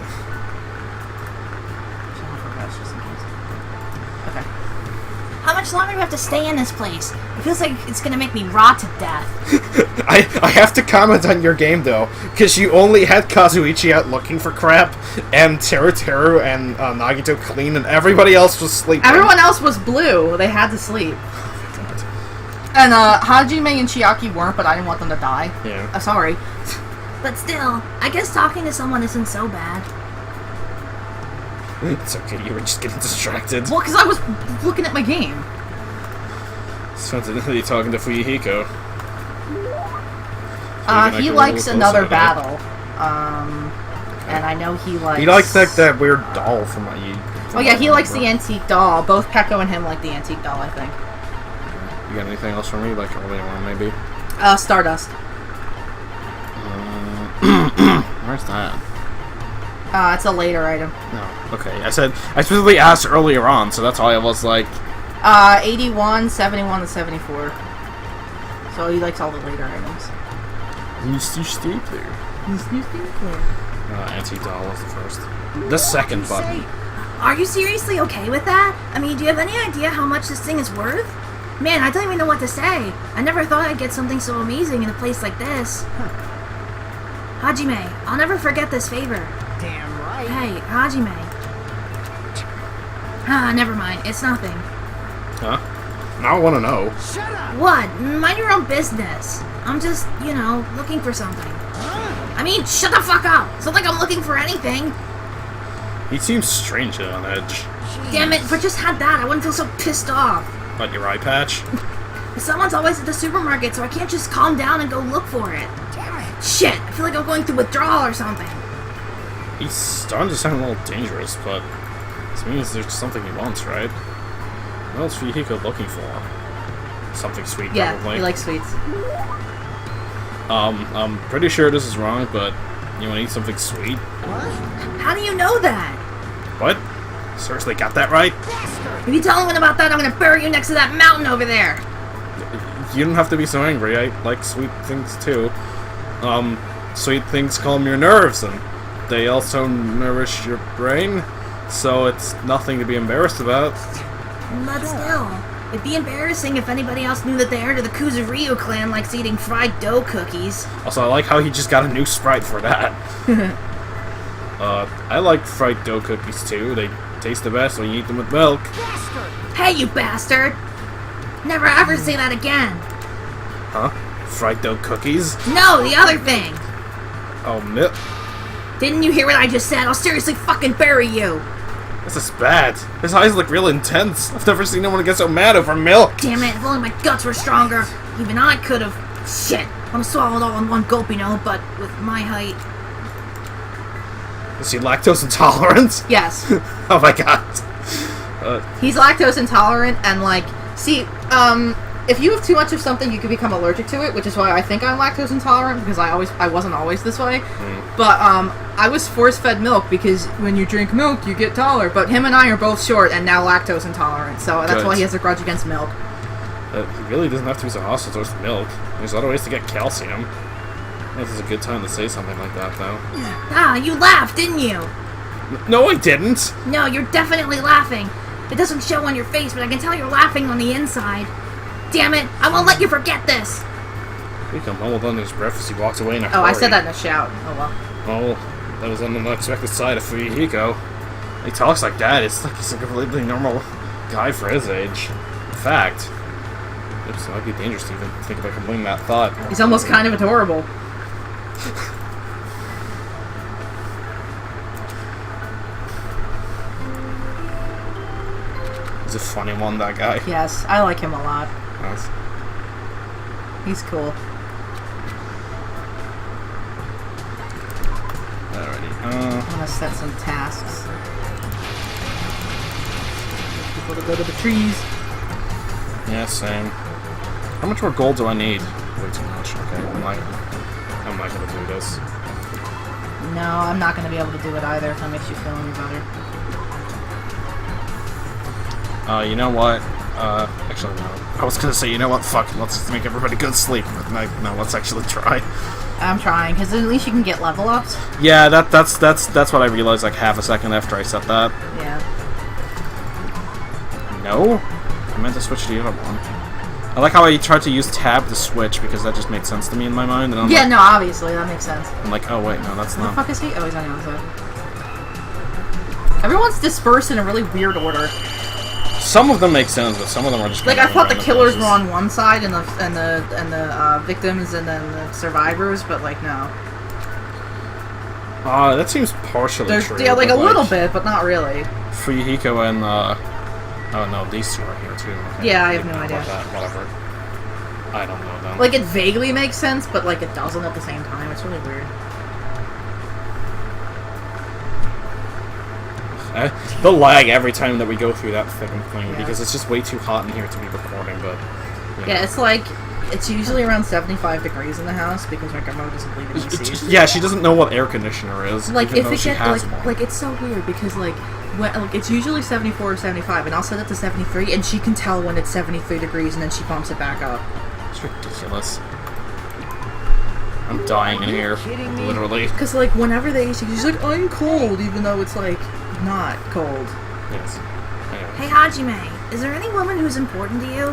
Okay. How much longer do we have to stay in this place? It feels like it's gonna make me rot to death. I have to comment on your game, though, because you only had Kazuichi out looking for crap, and Teru and Nagito clean, and everybody else was sleeping. Everyone else was blue. They had to sleep. And Hajime and Chiaki weren't, but I didn't want them to die. Yeah. Sorry. But still, I guess talking to someone isn't so bad. It's okay, you were just getting distracted. Well, because I was looking at my game. Sounds like you're talking to Fuyuhiko. He likes another battle. And I know he likes... He likes that weird doll from what you... Oh yeah, he likes the antique doll. Both Peko and him like the antique doll, I think. You got anything else for me? Like earlier on, maybe? Stardust. Where's that? It's a later item. No. Okay, I specifically asked earlier on, so that's why I was like... 81, 71, and 74. So he likes all the later items. Mr. Stapler. Anti-doll was the first. The second button. Are you seriously okay with that? I mean, do you have any idea how much this thing is worth? Man, I don't even know what to say. I never thought I'd get something so amazing in a place like this. Hajime, I'll never forget this favor. Damn right. Hey, Hajime. Ah, never mind. It's nothing. Huh? Now I want to know. Shut up! What? Mind your own business. I'm just, looking for something. I mean, shut the fuck up! It's not like I'm looking for anything. He seems strangely on edge. Damn it, if I just had that, I wouldn't feel so pissed off. Like your eye patch? Someone's always at the supermarket, so I can't just calm down and go look for it. Damn it! Shit, I feel like I'm going through withdrawal or something. He's starting to sound a little dangerous, but this means there's something he wants, right? What else is Fuyuhiko looking for? Something sweet, Yeah, probably. he likes sweets. I'm pretty sure this is wrong, but you want to eat something sweet? How do you know that? What? Seriously, got that right? If you tell anyone about that, I'm gonna bury you next to that mountain over there. You don't have to be so angry. I like sweet things too. Sweet things calm your nerves, and they also nourish your brain, so it's nothing to be embarrassed about. But still, it'd be embarrassing if anybody else knew that the heir to the Kuzuryu clan likes eating fried dough cookies. Also, I like how he just got a new sprite for that. I like fried dough cookies too. They taste the best when you eat them with milk. Hey, you bastard! Never ever say that again. Huh? Fried dough cookies? No, the other thing. Oh, milk. Didn't you hear what I just said? I'll seriously fucking bury you. This is bad. His eyes look real intense. I've never seen anyone get so mad over milk. Damn it, if only my guts were stronger. Even I could've. Shit. I'm swallowed all in one gulp, but with my height. Is he lactose intolerant? Yes. Oh my god. He's lactose intolerant, and if you have too much of something, you can become allergic to it, which is why I think I'm lactose intolerant, because I wasn't always this way. But I was force-fed milk, because when you drink milk, you get taller. But him and I are both short and now lactose intolerant, so that's Good. why he has a grudge against milk. He really doesn't have to be so hostile towards milk. There's other ways to get calcium. This is a good time to say something like that, though. Ah, you laughed, didn't you? No, I didn't! No, you're definitely laughing. It doesn't show on your face, but I can tell you're laughing on the inside. Damn it, I won't let you forget this. He mumbled under his breath as he walked away in a hurry. Oh, I said that in a shout. Oh, well. Oh, that was on the unexpected side of Fuyuhiko. He talks like that, it's like he's a completely normal guy for his age. In fact, it might be dangerous to even think about completing that thought. He's almost kind of adorable. He's a funny one, that guy. Yes, I like him a lot. Yes. He's cool. Alrighty, I'm gonna set some tasks. People to go to the trees. yeah, same. How much more gold do I need? Way too much, okay. I'm not gonna do this. No, I'm not gonna be able to do it either if that makes you feel any better. You know what? Actually, no. I was gonna say, you know what? Fuck, let's make everybody go to sleep. But no, let's actually try. I'm trying, because at least you can get level ups. Yeah, that's what I realized like half a second after I said that. Yeah. No? I meant to switch to the other one. I like how I tried to use tab to switch, because that just made sense to me in my mind. And I'm Yeah, like, no, obviously, that makes sense. I'm like, oh wait, no, that's Where the not. fuck is he? Oh, he's on the other side. Everyone's dispersed in a really weird order. Some of them make sense, but some of them are just Like, I kind of thought the random killers places. were on one side and the victims and then the survivors, but like no. That seems partially There's true. yeah, like a but, little bit, but not really. Fuyuhiko and oh no, these two are here too. Okay. Yeah, I have no About idea. that. Whatever. I don't know them. Like it vaguely makes sense, but like it doesn't at the same time. It's really weird. The lag every time that we go through that fucking thing Yeah. because it's just way too hot in here to be recording. But you know. Yeah, it's like it's usually around 75 degrees in the house because my grandma doesn't believe in AC. Yeah, she doesn't know what air conditioner is. Like even if though it she gets has one. like it's so weird because like it's usually 74 or 75 and I'll set it to 73 and she can tell when it's 73 degrees and then she bumps it back up. It's ridiculous. I'm dying in here, literally. Because, like, whenever they say, she's like, I'm cold, even though it's, like, not cold. Yes. Anyway. Hey Hajime, is there any woman who's important to you?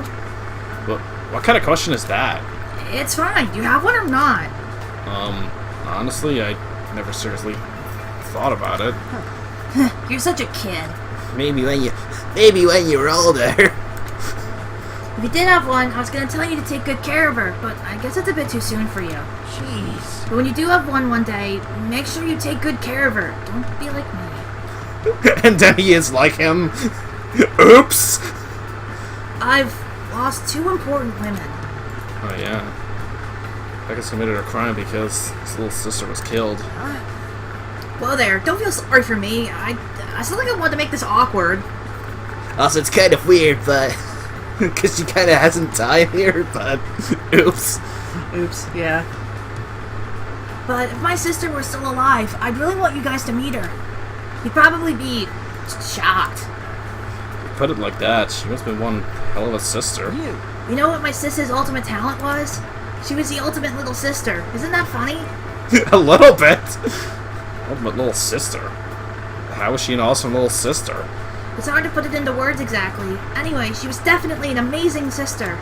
What kind of question is that? It's fine. Do you have one or not? Honestly, I never seriously thought about it. You're such a kid. Maybe when you're older. If you did have one, I was gonna tell you to take good care of her, but I guess it's a bit too soon for you. Jeez. But when you do have one day, make sure you take good care of her. Don't be like me. And then he is like him. Oops! I've lost 2 important women. Oh yeah. Becca's committed a crime because his little sister was killed. Whoa there, don't feel sorry for me. I still think I wanted to make this awkward. Also, it's kind of weird, but... because she kind of hasn't died here, but... Oops. Oops, yeah. But if my sister were still alive, I'd really want you guys to meet her. You'd probably be shocked. Put it like that, she must have been one hell of a sister. You know what my sister's ultimate talent was? She was the ultimate little sister. Isn't that funny? A little bit. Ultimate little sister. How was she an awesome little sister? It's hard to put it into words exactly. Anyway, she was definitely an amazing sister.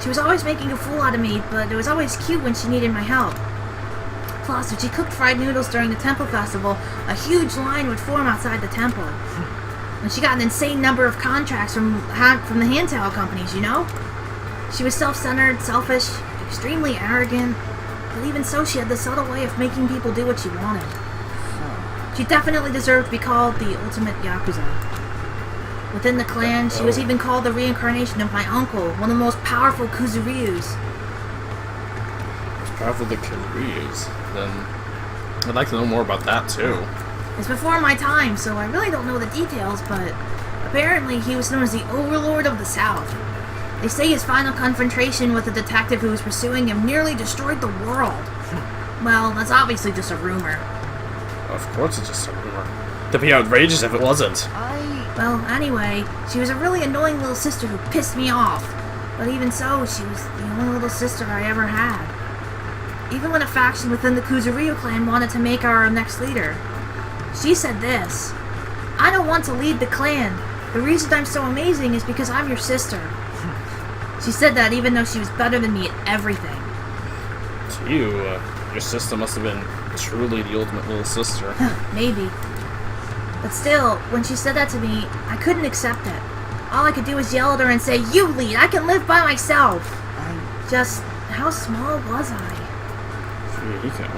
She was always making a fool out of me, but it was always cute when she needed my help. Plus, when she cooked fried noodles during the temple festival, a huge line would form outside the temple. And she got an insane number of contracts from the hand towel companies, you know? She was self-centered, selfish, extremely arrogant, but even so, she had the subtle way of making people do what she wanted. She definitely deserved to be called the ultimate Yakuza. Within the clan, she was even called the reincarnation of my uncle, one of the most powerful Kuzuryus. Powerful the Kuzuryus. Then I'd like to know more about that too. It's before my time, so I really don't know the details, but apparently he was known as the Overlord of the South. They say his final confrontation with the detective who was pursuing him nearly destroyed the world. Well, that's obviously just a rumor. Of course it's just a rumor. That'd be outrageous if it wasn't. Well, anyway, she was a really annoying little sister who pissed me off. But even so, she was the only little sister I ever had. Even when a faction within the Kuzuryu clan wanted to make her our next leader. She said this: I don't want to lead the clan. The reason I'm so amazing is because I'm your sister. She said that even though she was better than me at everything. To you, your sister must have been truly the ultimate little sister. Maybe. But still, when she said that to me, I couldn't accept it. All I could do was yell at her and say, "You lead, I can live by myself." Just, how small was I? Fuyuhiko.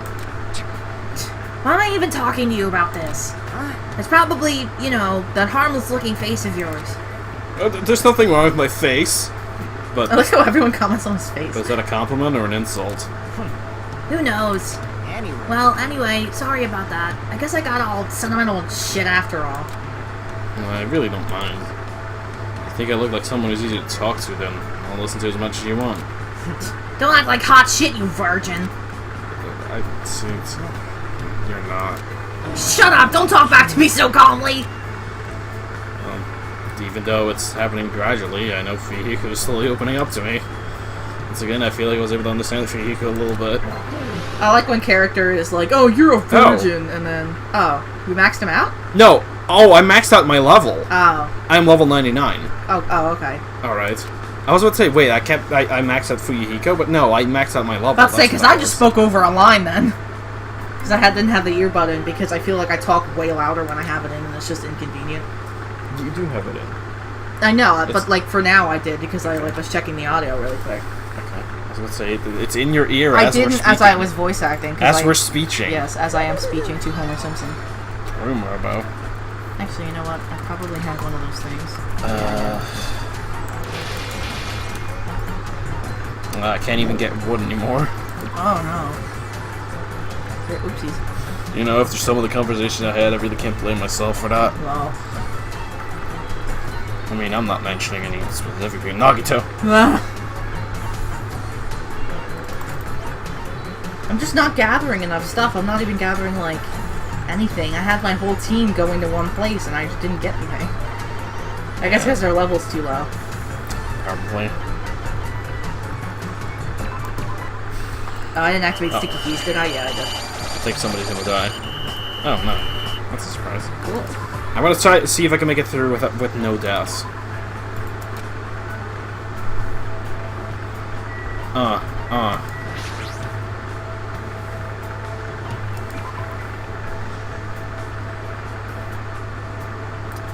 Why am I even talking to you about this? It's probably, you know, that harmless looking face of yours. There's nothing wrong with my face. But I like how everyone comments on his face. is that a compliment or an insult? Who knows? Anyway. Well, anyway, sorry about that. I guess I got all sentimental and shit after all. Well, I really don't mind. I think I look like someone who's easy to talk to, then I'll listen to as much as you want. Don't act like hot shit, you virgin. I see. You're not. Shut up! Don't talk back to me so calmly! Even though it's happening gradually, I know Fuyuhiko is slowly opening up to me. Once again, I feel like I was able to understand Fuyuhiko a little bit. I like when character is like, "Oh, you're a virgin," and then, "Oh, you maxed him out?" No! Oh, I maxed out my level! Oh. I'm level 99. Oh, okay. Alright. I was about to say, wait, I maxed out Fuyuhiko, but no, I maxed out my level. About to say, That's because what I just spoke over online then. Because I didn't have the earbud in, because I feel like I talk way louder when I have it in, and it's just inconvenient. You do have it in. I know, but like for now I did, because I like was checking the audio really quick. Okay. I was going to say, it's in your ear I as we're didn't speaking. as I was voice acting. As we're speeching. Yes, as I am speeching to Homer Simpson. Rumor about. Actually, you know what? I probably had one of those things. I can't even get wood anymore. Oh no. Oopsies. You know, after some of the conversations I had, I really can't blame myself for that. Well. I mean, I'm not mentioning any specifically Nagito. I'm just not gathering enough stuff. I'm not even gathering, like, anything. I had my whole team going to one place, and I just didn't get anything. I guess because their level's too low. Probably. I didn't activate sticky keys, did I? Yeah, I did. I think somebody's gonna die. Oh, no. That's a surprise. Cool. I'm gonna try to see if I can make it through with no deaths.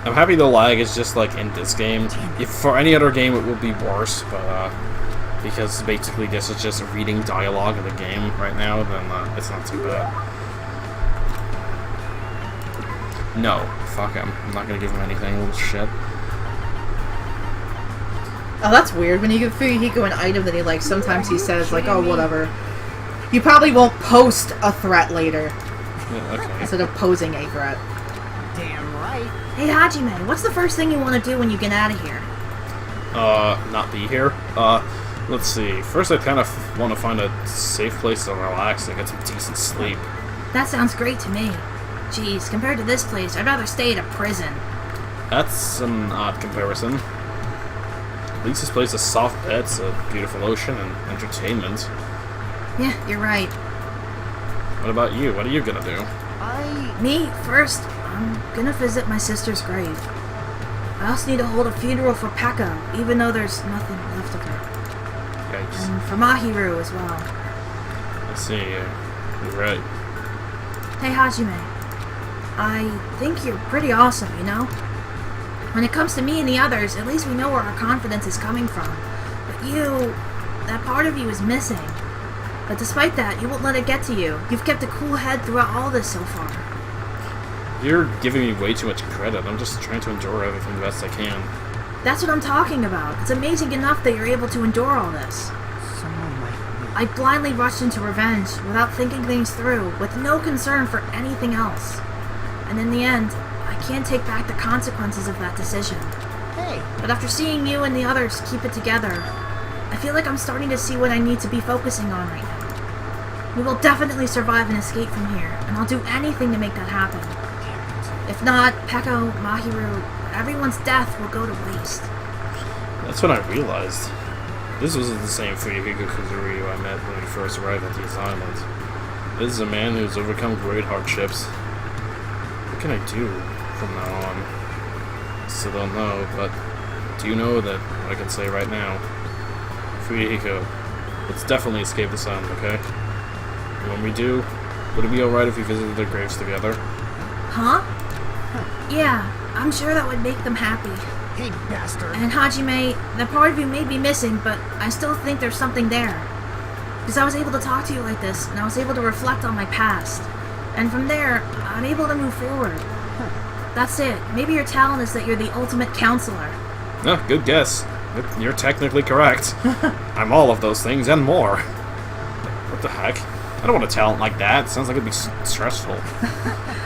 I'm happy the lag is just like in this game. If for any other game it would be worse, but because basically this is just reading dialogue of the game right now, then it's not too bad. No, fuck him. I'm not gonna give him anything, little shit. Oh, that's weird. When you give Fuyuhiko an item that he likes, sometimes he says, like, oh, whatever. You probably won't post a threat later. Yeah, okay. Instead of posing a threat. Damn right. Hey Hajime, what's the first thing you want to do when you get out of here? Not be here. Let's see. First, I kind of want to find a safe place to relax and get some decent sleep. That sounds great to me. Jeez, compared to this place, I'd rather stay at a prison. That's an odd comparison. At least this place has soft beds, a beautiful ocean, and entertainment. Yeah, you're right. What about you? What are you gonna do? Me, first, I'm gonna visit my sister's grave. I also need to hold a funeral for Pekka, even though there's nothing left of her. Yikes. And for Mahiru as well. I see. You're right. Hey Hajime, I think you're pretty awesome, you know? When it comes to me and the others, at least we know where our confidence is coming from. But you, that part of you is missing. But despite that, you won't let it get to you. You've kept a cool head throughout all this so far. You're giving me way too much credit. I'm just trying to endure everything the best I can. That's what I'm talking about. It's amazing enough that you're able to endure all this. Someone might be. I blindly rushed into revenge without thinking things through, with no concern for anything else. And in the end, I can't take back the consequences of that decision. Hey, But after seeing you and the others keep it together, I feel like I'm starting to see what I need to be focusing on right now. We will definitely survive and escape from here, and I'll do anything to make that happen. If not, Pekka, Mahiru, everyone's death will go to waste. That's when I realized. This wasn't the same Fuyuhiko Kuzuryu I met when we first arrived at these islands. This is a man who's overcome great hardships. What can I do from now on? Still don't know, but do you know that I can say right now? Fuyuhiko, let's definitely escape this island, okay? And when we do, would it be alright if we visited their graves together? Huh? Yeah, I'm sure that would make them happy. hey, bastard. And Hajime, that part of you may be missing, but I still think there's something there. Because I was able to talk to you like this, and I was able to reflect on my past. And from there, I'm able to move forward. That's it. Maybe your talent is that you're the ultimate counselor. No, good guess. You're technically correct. I'm all of those things and more. What the heck? I don't want a talent like that. Sounds like it'd be stressful.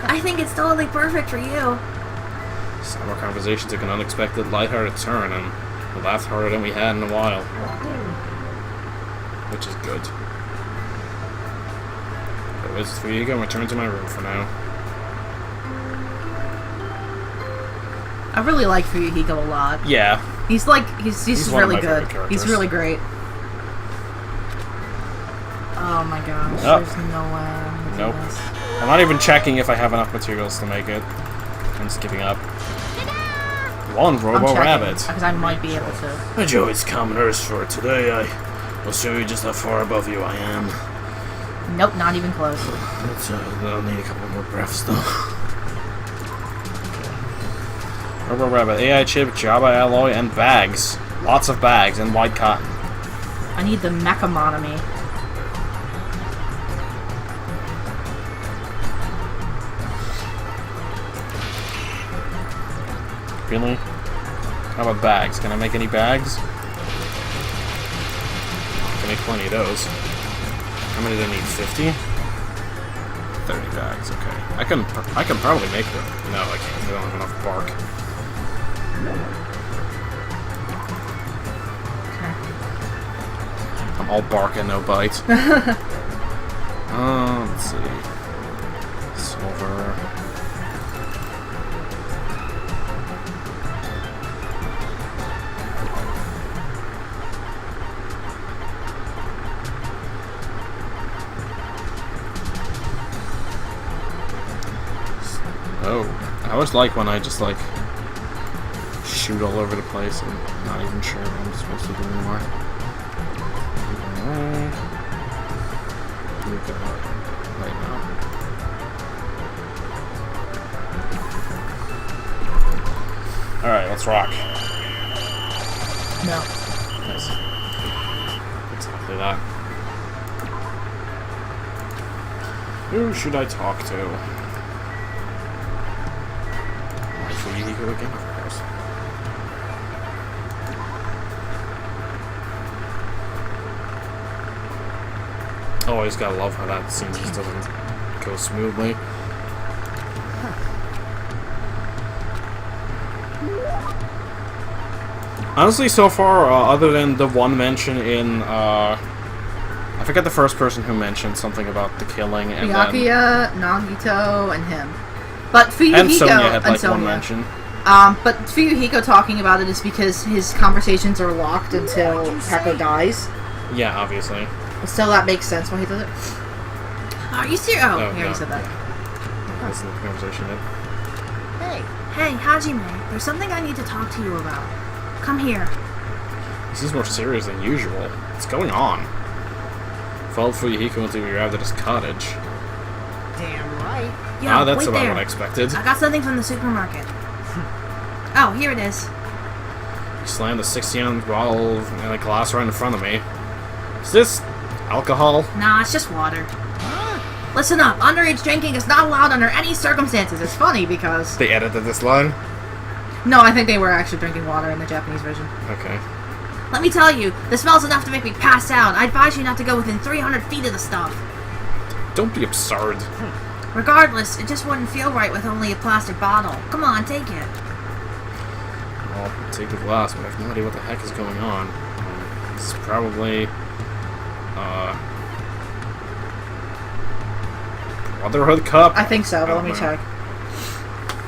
I think it's totally perfect for you. Some of our conversation took an unexpected, lighthearted turn, and we laughed harder than we had in a while. Which is good. That was for you. Go return to my room for now. I really like Fuyuhiko a lot. Yeah. He's like, he's one of really my good. favorite characters. He's really great. Oh my gosh, Oh. there's no way I'm gonna Nope. do this. I'm not even checking if I have enough materials to make it. I'm just giving up. One I'm Robo checking, Rabbit. because I might be able to. I enjoy its commoners for today. I'll show you just how far above you I am. Nope, not even close. I'll need a couple more breaths though. Robo Rabbit, AI chip, Java alloy, and bags. Lots of bags and white cotton. I need the mechamonomy. Really? How about bags? Can I make any bags? I can make plenty of those. How many do I need? 50? 30 bags, okay. I can probably make them. No, I can't. I don't have enough bark. I'm all bark and no bite. Let's see. Silver. always like when I just, like, shoot all over the place and not even sure what I'm supposed to do anymore. You go right now. Alright, let's rock. No. Nice. Exactly that. Who should I talk to? Fuyuhiko again, of course. Oh, I just gotta love how that scene just doesn't go smoothly. Honestly, so far, other than the one mention in, I forget the first person who mentioned something about the killing, and Byakuya, Nagito, and him. But Fuyuhiko and Sonya had like Sonya. one mention. But Fuyuhiko talking about it is because his conversations are locked until Heko dies. Yeah, obviously. So that makes sense why he does it. Are you serious? Oh, yeah, no, you said that. Yeah. Listen to the conversation then. Hey, Hajime, there's something I need to talk to you about. Come here. This is more serious than usual. What's going on? Followed Fuyuhiko until we arrived at his cottage. Damn right. Yo, That's wait about there. what I expected. I got something from the supermarket. Oh, here it is. He slammed a 60-ounce bottle and a glass right in front of me. Is this alcohol? Nah, it's just water. Listen up, underage drinking is not allowed under any circumstances. It's funny because... They edited this line? No, I think they were actually drinking water in the Japanese version. Okay. Let me tell you, the smell's enough to make me pass out. I advise you not to go within 300 feet of the stuff. Don't be absurd. Regardless, it just wouldn't feel right with only a plastic bottle. Come on, take it. I'll take the glass, but I have no idea what the heck is going on. This is probably... Brotherhood Cup? I think so, but let me know. check.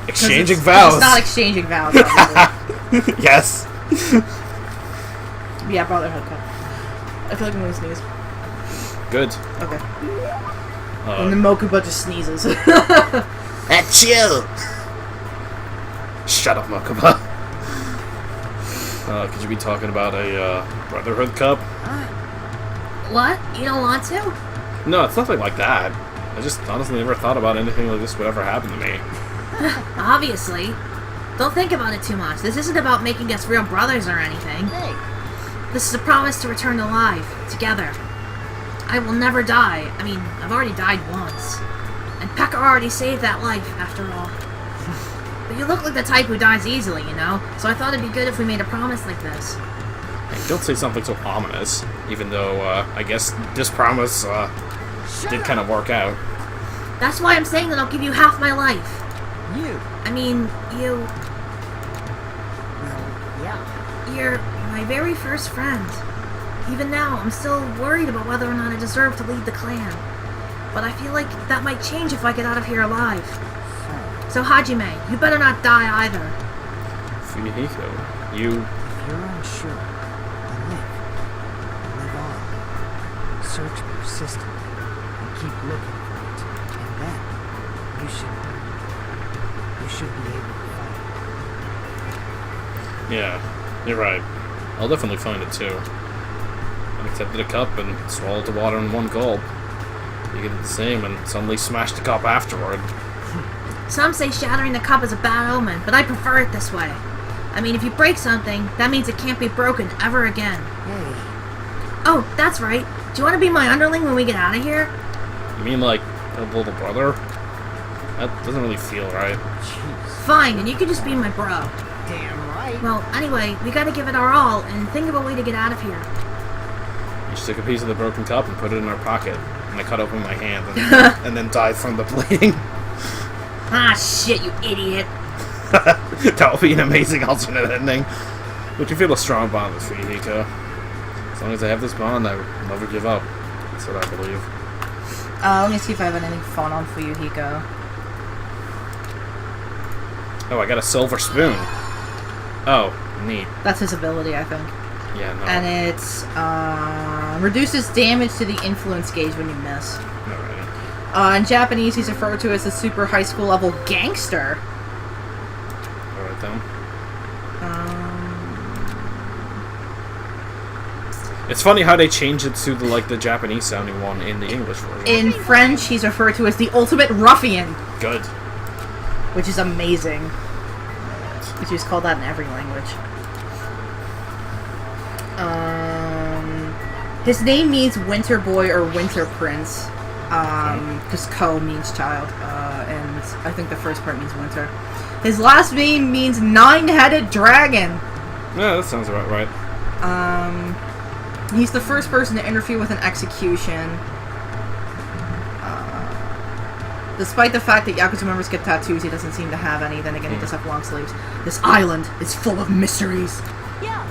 Exchanging It's vows! not exchanging vows, obviously. Yes! Yeah, Brotherhood Cup. I feel like I'm gonna sneeze. Good. Okay. And then Mokuba just sneezes. Achoo! Shut up, Mokuba. Could you be talking about a Brotherhood Cup? What? You don't want to? No, it's nothing like that. I just honestly never thought about anything like this would ever happen to me. Obviously. Don't think about it too much. This isn't about making us real brothers or anything. Hey. This is a promise to return to life, together. I will never die. I mean, I've already died once. And Pekka already saved that life, after all. But you look like the type who dies easily, you know? So I thought it'd be good if we made a promise like this. Hey, don't say something so ominous, even though, I guess this promise, did kind of work out. That's why I'm saying that I'll give you half my life. You. I mean, you... Well, yeah. You're my very first friend. Even now, I'm still worried about whether or not I deserve to lead the clan. But I feel like that might change if I get out of here alive. So Hajime, you better not die either. Fuyuhiko, you... If you're unsure, then live. Live on. Search persistently and keep looking for it. And then you should be able to find it. Yeah, you're right. I'll definitely find it too. I accepted a cup and swallowed the water in one gulp. You get the same and suddenly smash the cup afterward. Some say shattering the cup is a bad omen, but I prefer it this way. I mean, if you break something, that means it can't be broken ever again. Hey. Oh, that's right. Do you want to be my underling when we get out of here? You mean like a little brother? That doesn't really feel right. Jeez. Fine, and you can just be my bro. Damn right. Well, anyway, we gotta give it our all and think of a way to get out of here. You just took a piece of the broken cup and put it in our pocket. And I cut open my hand and, and then died from the bleeding. Ah, shit, you idiot. That would be an amazing alternate ending. Would you feel a strong bond with Fuyuhiko? As long as I have this bond, I will never give up. That's what I believe. Let me see if I have anything fun on Fuyuhiko. Oh, I got a silver spoon. Oh, neat. That's his ability, I think. Yeah, no. And it's, reduces damage to the influence gauge when you miss. Alright. In Japanese, he's referred to as the super high school level gangster. like them. It's funny how they changed it to the Japanese sounding one in the English version. In French, he's referred to as the ultimate ruffian, Good. which is amazing. Which is called that in every language. His name means winter boy or winter prince, because ko means child, and I think the first part means winter. His last name means nine-headed dragon. Yeah, that sounds about right. He's the first person to interfere with an execution. Despite the fact that Yakuza members get tattoos, he doesn't seem to have any. Then again, he does have long sleeves. This island is full of mysteries. Yeah.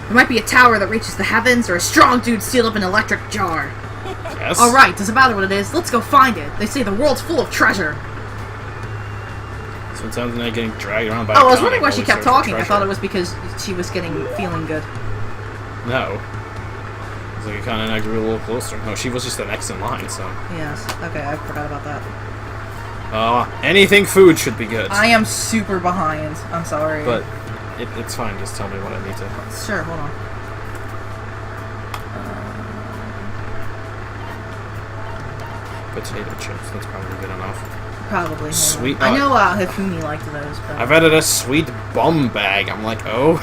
There might be a tower that reaches the heavens, or a strong dude sealed up in an electric jar. Yes. Alright, doesn't matter what it is, let's go find it. They say the world's full of treasure. So it sounds like getting dragged around by Oh, I was Akane wondering why while she we kept search for talking. I treasure. thought it was because she was feeling good. No. It's like Akane and I grew a little closer. No, she was just the next in line, so... Yes, okay, I forgot about that. Anything food should be good. I am super behind. I'm sorry. But it's fine, just tell me what I need to... Sure, hold on. Potato chips, that's probably good enough. Probably. hold on. Sweet- I know Hifumi liked those, but... I've added a sweet bum bag. I'm like, oh.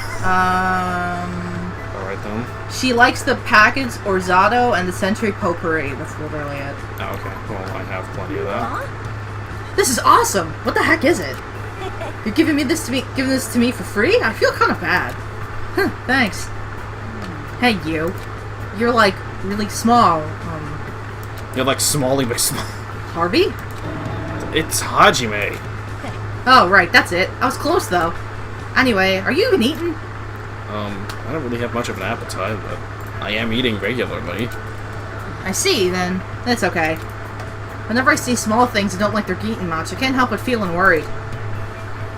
Alright then. She likes the package Orzado and the Century Potpourri. That's literally it. Oh, okay. Well, I have plenty of that. Huh? This is awesome! What the heck is it? You're giving this to me for free? I feel kind of bad. Huh, thanks. Hey, you. You're, like, really small. You're like Smalley McSmall. Harvey? It's Hajime. Oh, right, that's it. I was close, though. Anyway, are you even eating? I don't really have much of an appetite, but I am eating regularly. I see, then. That's okay. Whenever I see small things and don't like they're eating much, I can't help but feeling worried.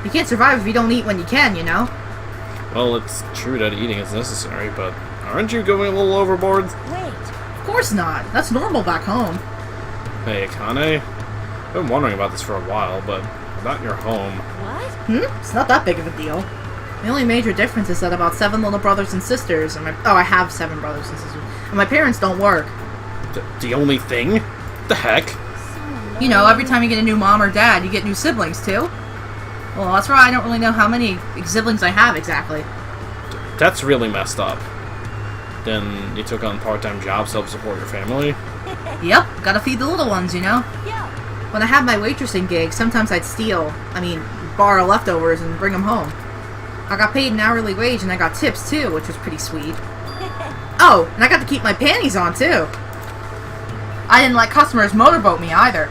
You can't survive if you don't eat when you can, you know? Well, it's true that eating is necessary, but aren't you going a little overboard? Wait. Of course not. That's normal back home. Hey, Akane. I've been wondering about this for a while, but about your home. What? It's not that big of a deal. The only major difference is that about 7 little brothers and sisters, and I have 7 brothers and sisters, and my parents don't work. The only thing? The heck? You know, every time you get a new mom or dad, you get new siblings, too. Well, that's right, I don't really know how many siblings I have exactly. That's really messed up. Then you took on part-time jobs to help support your family? Yep, gotta feed the little ones, you know? Yeah. When I had my waitressing gig, sometimes I'd borrow leftovers and bring them home. I got paid an hourly wage and I got tips too, which was pretty sweet. Oh, and I got to keep my panties on too. I didn't let customers motorboat me either.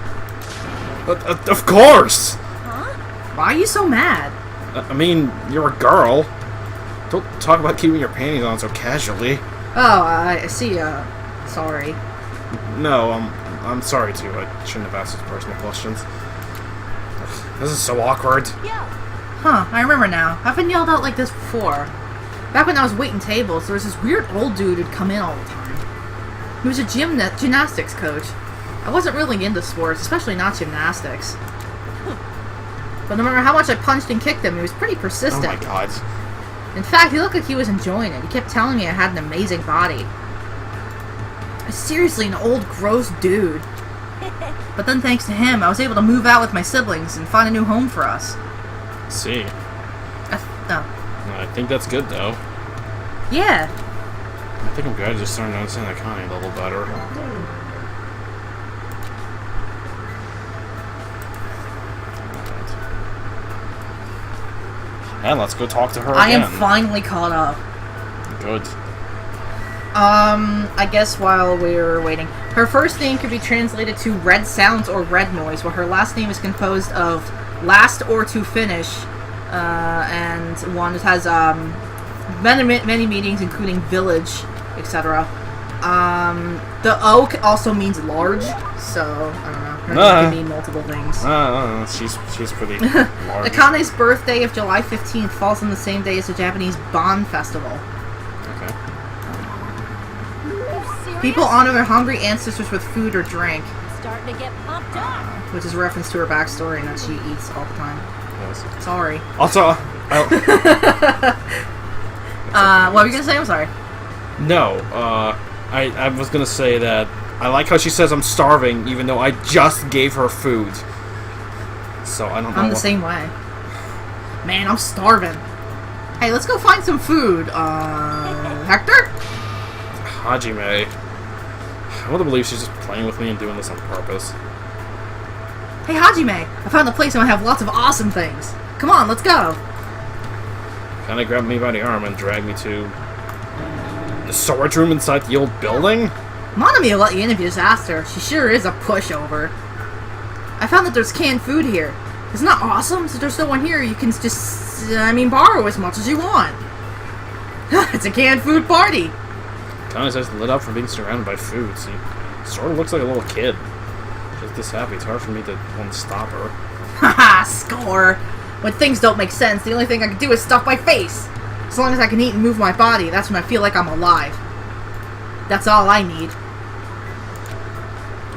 Of course! Huh? Why are you so mad? I mean, you're a girl. Don't talk about keeping your panties on so casually. Oh, I see, sorry. No, I'm sorry too. I shouldn't have asked those personal questions. This is so awkward. Yeah. Huh, I remember now. I've been yelled out like this before. Back when I was waiting tables, there was this weird old dude who'd come in all the time. He was a gymnastics coach. I wasn't really into sports, especially not gymnastics. But no matter how much I punched and kicked him, he was pretty Oh persistent. my god. In fact, he looked like he was enjoying it. He kept telling me I had an amazing body. Seriously, an old, gross dude. But then thanks to him, I was able to move out with my siblings and find a new home for us. See. No. I think that's good though. Yeah. I think I'm glad I just started to understand Akane a little better. And let's go talk to her I again. am finally caught up. Good. I guess while we're waiting. Her first name could be translated to red sounds or red noise, while her last name is composed of last or to finish, and one that has, many meanings, including village, etc. The O also means large, so, I don't know. Her name can mean multiple things. She's pretty large. Akane's birthday of July 15th falls on the same day as the Japanese Bon Festival. Okay. People honor their hungry ancestors with food or drink. starting to get pumped up. Which is a reference to her backstory and that she eats all the time. Yes. Sorry. Also, What were you gonna say? I'm sorry. no, I was gonna say that I like how she says I'm starving, even though I just gave her food. So I don't know. I'm the same way. Man, I'm starving. Hey, let's go find some food. Hector? Hajime. I want to believe she's just playing with me and doing this on purpose. Hey, Hajime, I found a place that might have lots of awesome things. Come on, let's go. Kinda grabbed me by the arm and dragged me to the storage room inside the old building? Monami will let you in if you just asked her. She sure is a pushover. I found that there's canned food here. Isn't that awesome? So there's no one here, you can just, borrow as much as you want. It's a canned food party. Kinda says lit up from being surrounded by food. She sort of looks like a little kid. She's this happy. It's hard for me to want to stop her. Haha, score. When things don't make sense, the only thing I can do is stuff my face. As long as I can eat and move my body, that's when I feel like I'm alive. That's all I need.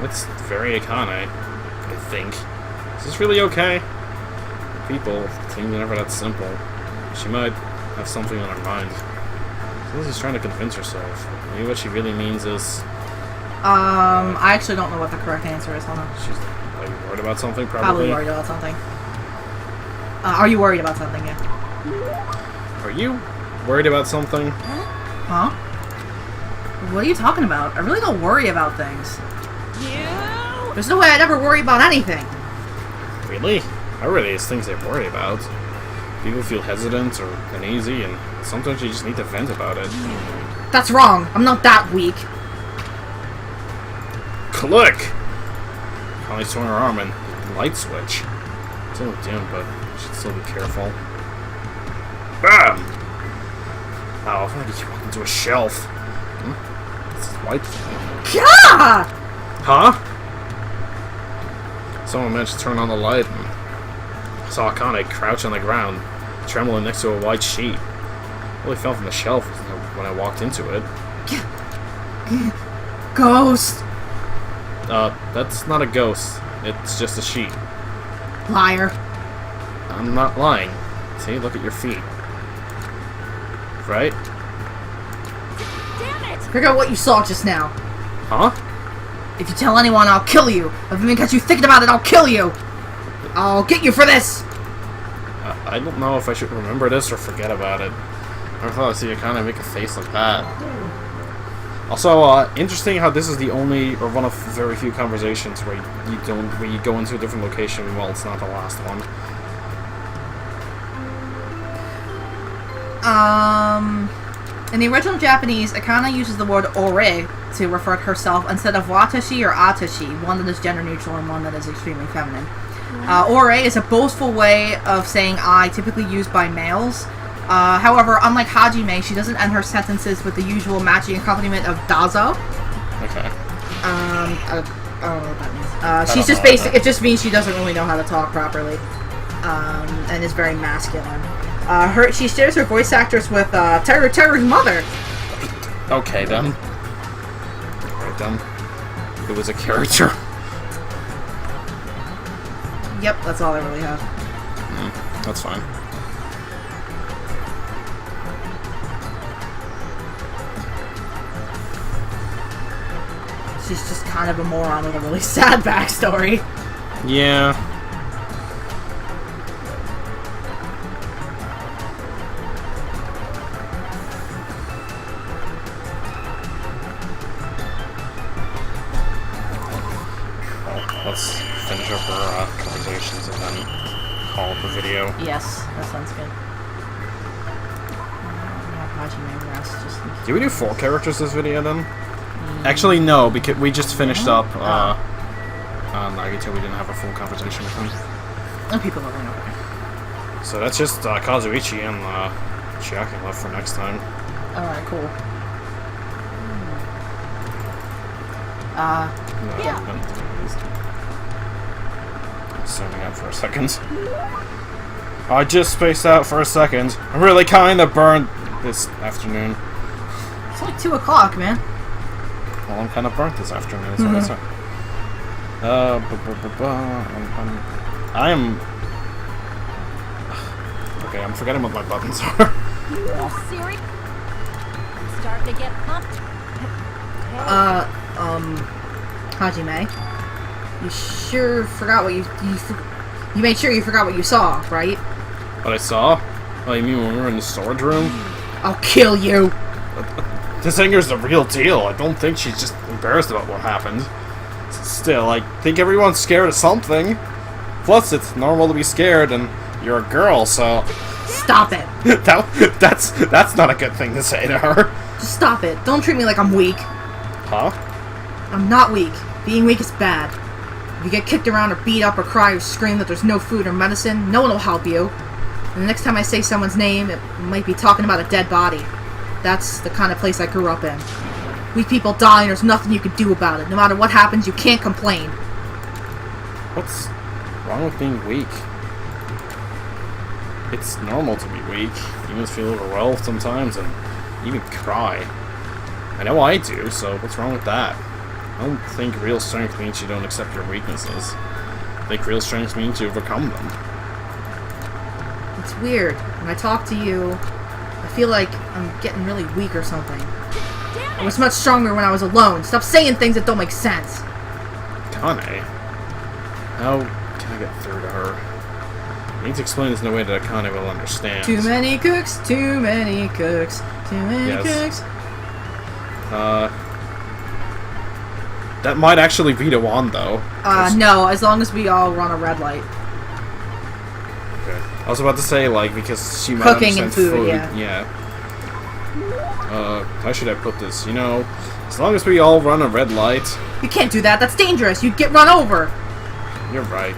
It's very Akane, I think. Is this really okay? People, things are never that simple. She might have something on her mind. She's trying to convince herself. Maybe what she really means is... I actually don't know what the correct answer is. Hold on. She's like worried about something, Probably probably. worried about something. Are you worried about something? Yeah. Are you worried about something? Huh? What are you talking about? I really don't worry about things. You? There's no way I'd ever worry about anything. Really? Everybody has things they worry about. People feel hesitant or uneasy, and sometimes you just need to vent about it. That's wrong. I'm not that weak. Click! Connie swung her arm and the light switch. It's a little dim, but you should still be careful. Bam! Oh, I feel like you walked into a shelf. This is white thing. Gah! Huh? Someone managed to turn on the light and saw Akane crouch on the ground, trembling next to a white sheet. It really fell from the shelf when I walked into it. Ghost! That's not a ghost. It's just a sheet. Liar. I'm not lying. See, look at your feet. Right? Damn it! Figure out what you saw just now. Huh? If you tell anyone, I'll kill you. If I even catch you thinking about it, I'll kill you. I'll get you for this. I don't know if I should remember this or forget about it. I never thought I'd see you kind of make a face like that. Also, interesting how this is the only, or one of very few conversations where you go into a different location while it's not the last one. In the original Japanese, Akane uses the word ore to refer to herself instead of watashi or atashi, one that is gender neutral and one that is extremely feminine. Ore is a boastful way of saying I, typically used by males. However, unlike Hajime, she doesn't end her sentences with the usual matching accompaniment of dazo. Okay. I don't know what that means. She's just basic. It just means she doesn't really know how to talk properly, and is very masculine. She shares her voice actress with Teru's mother. Okay then. Right then. It was a character. Yep, that's all I really have. That's fine. She's just kind of a moron with a really sad backstory. Yeah. Let's finish up our conversations and then call up the video. Yes, that sounds good. Did we do 4 characters this video then? Actually, no, because we just finished up Nagito. We didn't have a full conversation with him. And people don't know. So that's just Kazuichi and Chiaki left for next time. Alright, cool. Zooming out for a second. I just spaced out for a second. I'm really kinda burned this afternoon. It's like 2 o'clock, man. Well, I'm kinda burnt this afternoon, so that's I am... Okay, I'm forgetting what my buttons are. Oh, serious? I'm starting to get pumped. Hajime, you sure forgot what you made sure you forgot what you saw, right? What I saw? Oh, you mean when we were in the storage room? I'll kill you. This anger's the real deal. I don't think she's just embarrassed about what happened. Still, I think everyone's scared of something. Plus, it's normal to be scared, and you're a girl, so... Stop it. That's not a good thing to say to her. Just stop it. Don't treat me like I'm weak. Huh? I'm not weak. Being weak is bad. If you get kicked around or beat up or cry or scream that there's no food or medicine, no one will help you. And the next time I say someone's name, it might be talking about a dead body. That's the kind of place I grew up in. Weak people die and there's nothing you can do about it. No matter what happens, you can't complain. What's wrong with being weak? It's normal to be weak. Humans feel overwhelmed sometimes and even cry. I know I do, so what's wrong with that? I don't think real strength means you don't accept your weaknesses. I think real strength means you overcome them. It's weird. When I talk to you, I feel like I'm getting really weak or something. I was much stronger when I was alone. Stop saying things that don't make sense. Akane? How can I get through to her? I need to explain this in a way that Akane will understand. Too many cooks, too many cooks, too many cooks. That might actually be the one, though. No, as long as we all run a red light. Okay. I was about to say, like, because she might Cooking understand and food, yeah. How should I put this? You know, as long as we all run a red light... You can't do that, that's dangerous, you'd get run over! You're right.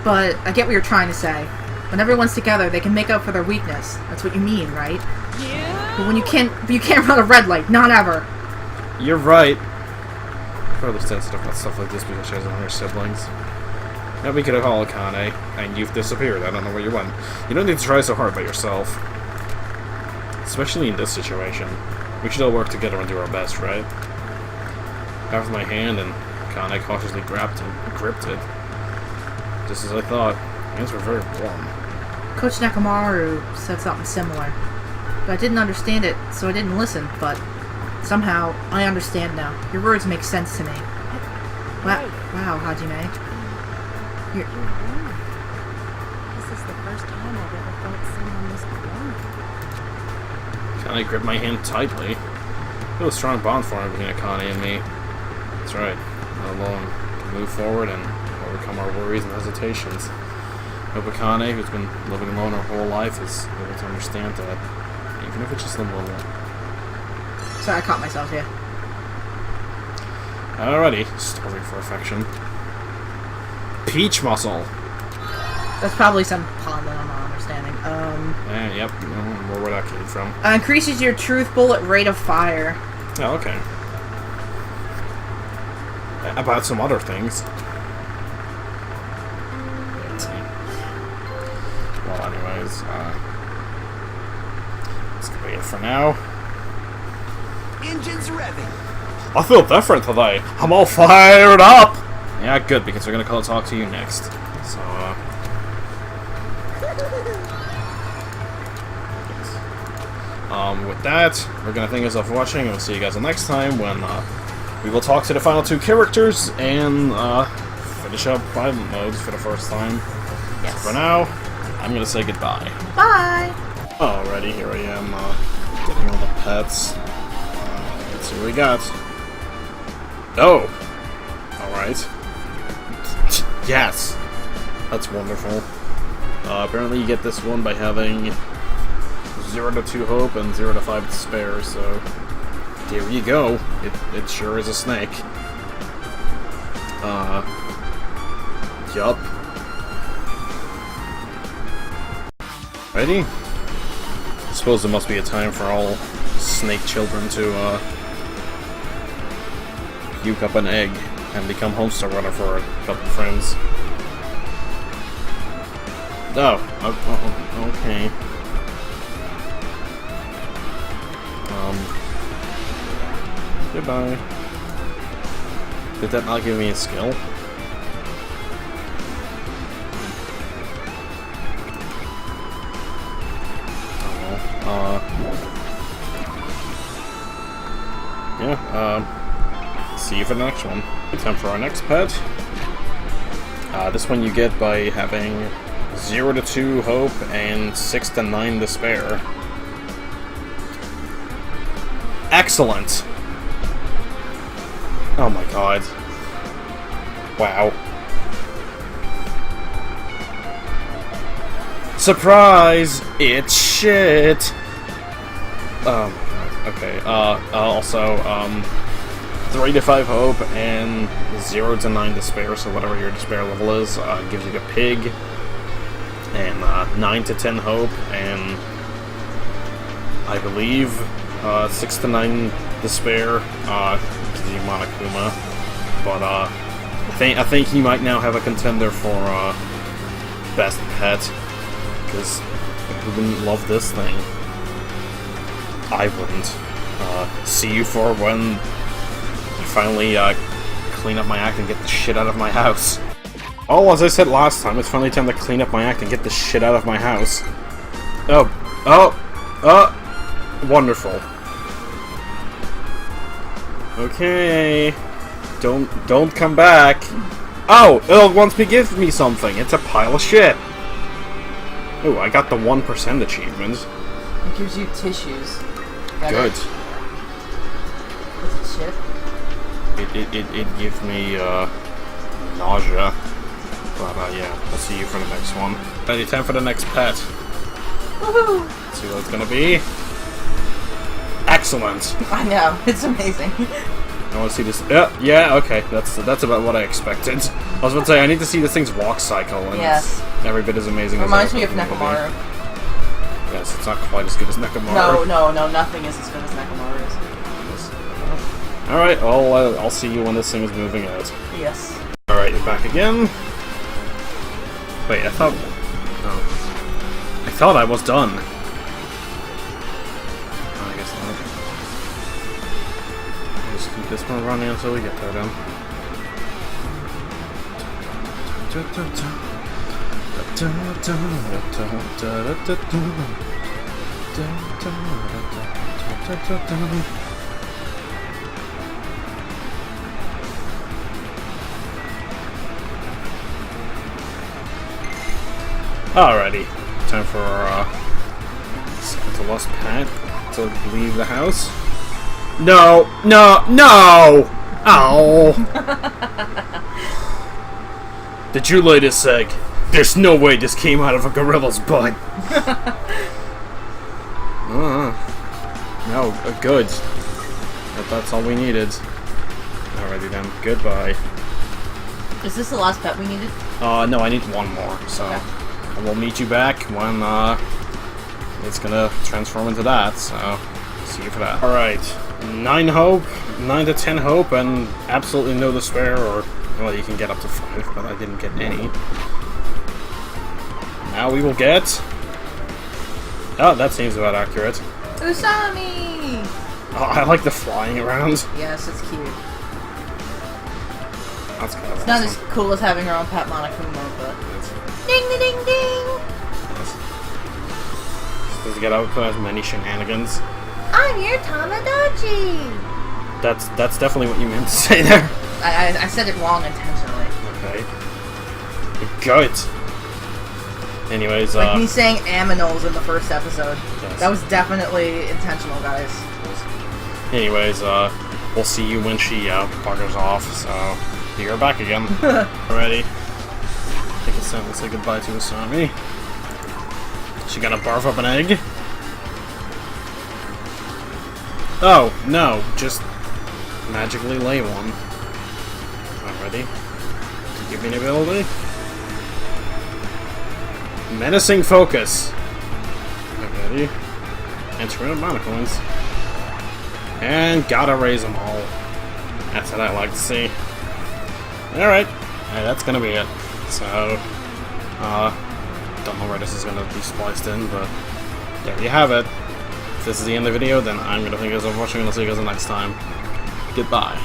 But I get what you're trying to say. When everyone's together, they can make up for their weakness. That's what you mean, right? Yeah. But when you can't run a red light, not ever. You're right. I'm fairly sensitive about stuff like this because she has younger siblings. Now we could have called Akane, and you've disappeared. I don't know where you went. You don't need to try so hard by yourself. Especially in this situation. We should all work together and do our best, right? I have my hand, and Akane cautiously gripped it. Just as I thought. Hands were very warm. Coach Nakamaru said something similar. But I didn't understand it, so I didn't listen, but somehow I understand now. Your words make sense to me. Wow, Hajime. You're warm. This is the first time I've ever felt someone this warm. Akane gripped my hand tightly. It was a strong bond forming between Akane and me. That's right. Not alone. We can move forward and overcome our worries and hesitations. Hope Akane, who's been living alone her whole life, is able to understand that, even if it's just a little. Sorry, I caught myself here. Alrighty, starving for affection. Peach muscle. That's probably some pun that I'm not understanding. Yep, where that came from. Increases your truth bullet rate of fire. Oh, okay. About some other things. Let's see. Well, anyways, that's gonna be it for now. Engines revving. I feel different today. I'm all fired up! Yeah, good, because we're gonna talk to you next. So, with that, we're gonna thank you all for watching, and we'll see you guys next time when, we will talk to the final two characters and, finish up violent modes for the first time. Yes. For now, I'm gonna say goodbye. Bye! Alrighty, here I am, getting all the pets. Let's see what we got. Oh! Alright. Yes! That's wonderful. Apparently you get this one by having 0 to 2 hope and 0 to 5 despair, so there you go. It sure is a snake. Yup. Ready? I suppose there must be a time for all snake children to, puke up an egg and become homestar runner for a couple friends. Oh, okay. Goodbye. Did that not give me a skill? See you for the next one. Time for our next pet. This one you get by having 0 to 2 hope and 6 to 9 despair. Excellent! Oh my god. Wow. Surprise! It's shit! Oh my god. Okay, also, 3 to 5 hope and 0 to 9 despair, so whatever your despair level is, gives you a pig. And 9 to 10 hope and I believe 6 to 9 despair gives you Monokuma. But I think he might now have a contender for best pet, because who wouldn't love this thing? I wouldn't. See you for when I finally clean up my act and get the shit out of my house. Oh, as I said last time, it's finally time to clean up my act and get the shit out of my house. Wonderful. Okay. Don't come back. Oh, it wants me to give me something. It's a pile of shit. Oh, I got the 1% achievement. It gives you tissues. Good. Is it shit? It gives me nausea. But yeah, I'll see you for the next one. Ready, time for the next pet. Woohoo! Let's see what it's gonna be. Excellent. I know, it's amazing. I want to see this. Yeah, okay. That's about what I expected. I was about to say I need to see this thing's walk cycle, and yes, it's every bit as amazing. Reminds me of Nekomaru. Yes, it's not quite as good as Nekomaru. No, nothing is as good as Nekomaru's. All right, I'll see you when this thing is moving out. Yes. All right, you're back again. Wait, I thought I was done. I guess not. I'll just keep this one running until we get there then. Alrighty, time for Santa Lost Pet to leave the house. No! Ow! Did you lay this egg? There's no way this came out of a gorilla's butt. No, good. That's all we needed. Alrighty then, goodbye. Is this the last pet we needed? No, I need one more, so... Okay. We'll meet you back when it's gonna transform into that, so see you for that. Alright, 9 hope, 9 to 10 hope, and absolutely no despair, or, well, you can get up to 5, but I didn't get any. Now we will get... Oh, that seems about accurate. Usami! Oh, I like the flying around. Yes, it's cute. That's kind of It's not as cool as having her own pet Monokuma, but... Ding ding ding ding! Does it get out as many shenanigans? I'm your Tamagotchi! That's definitely what you meant to say there. I said it wrong intentionally. Okay. Good. Anyways, like me saying aminals in the first episode. Yes. That was definitely intentional, guys. Anyways, we'll see you when she buggers off, so you're back again. Alrighty. Take a second to say goodbye to Usami. She gonna barf up an egg? Oh, no, just magically lay one. Alrighty. To give me an ability. Menacing focus. Alrighty. Enter in monoclines. And gotta raise them all. That's what I like to see. Alright. That's gonna be it. So, don't know where this is gonna be spliced in, but there you have it. If this is the end of the video, then I'm gonna thank you guys for watching, and I'll see you guys next time. Goodbye.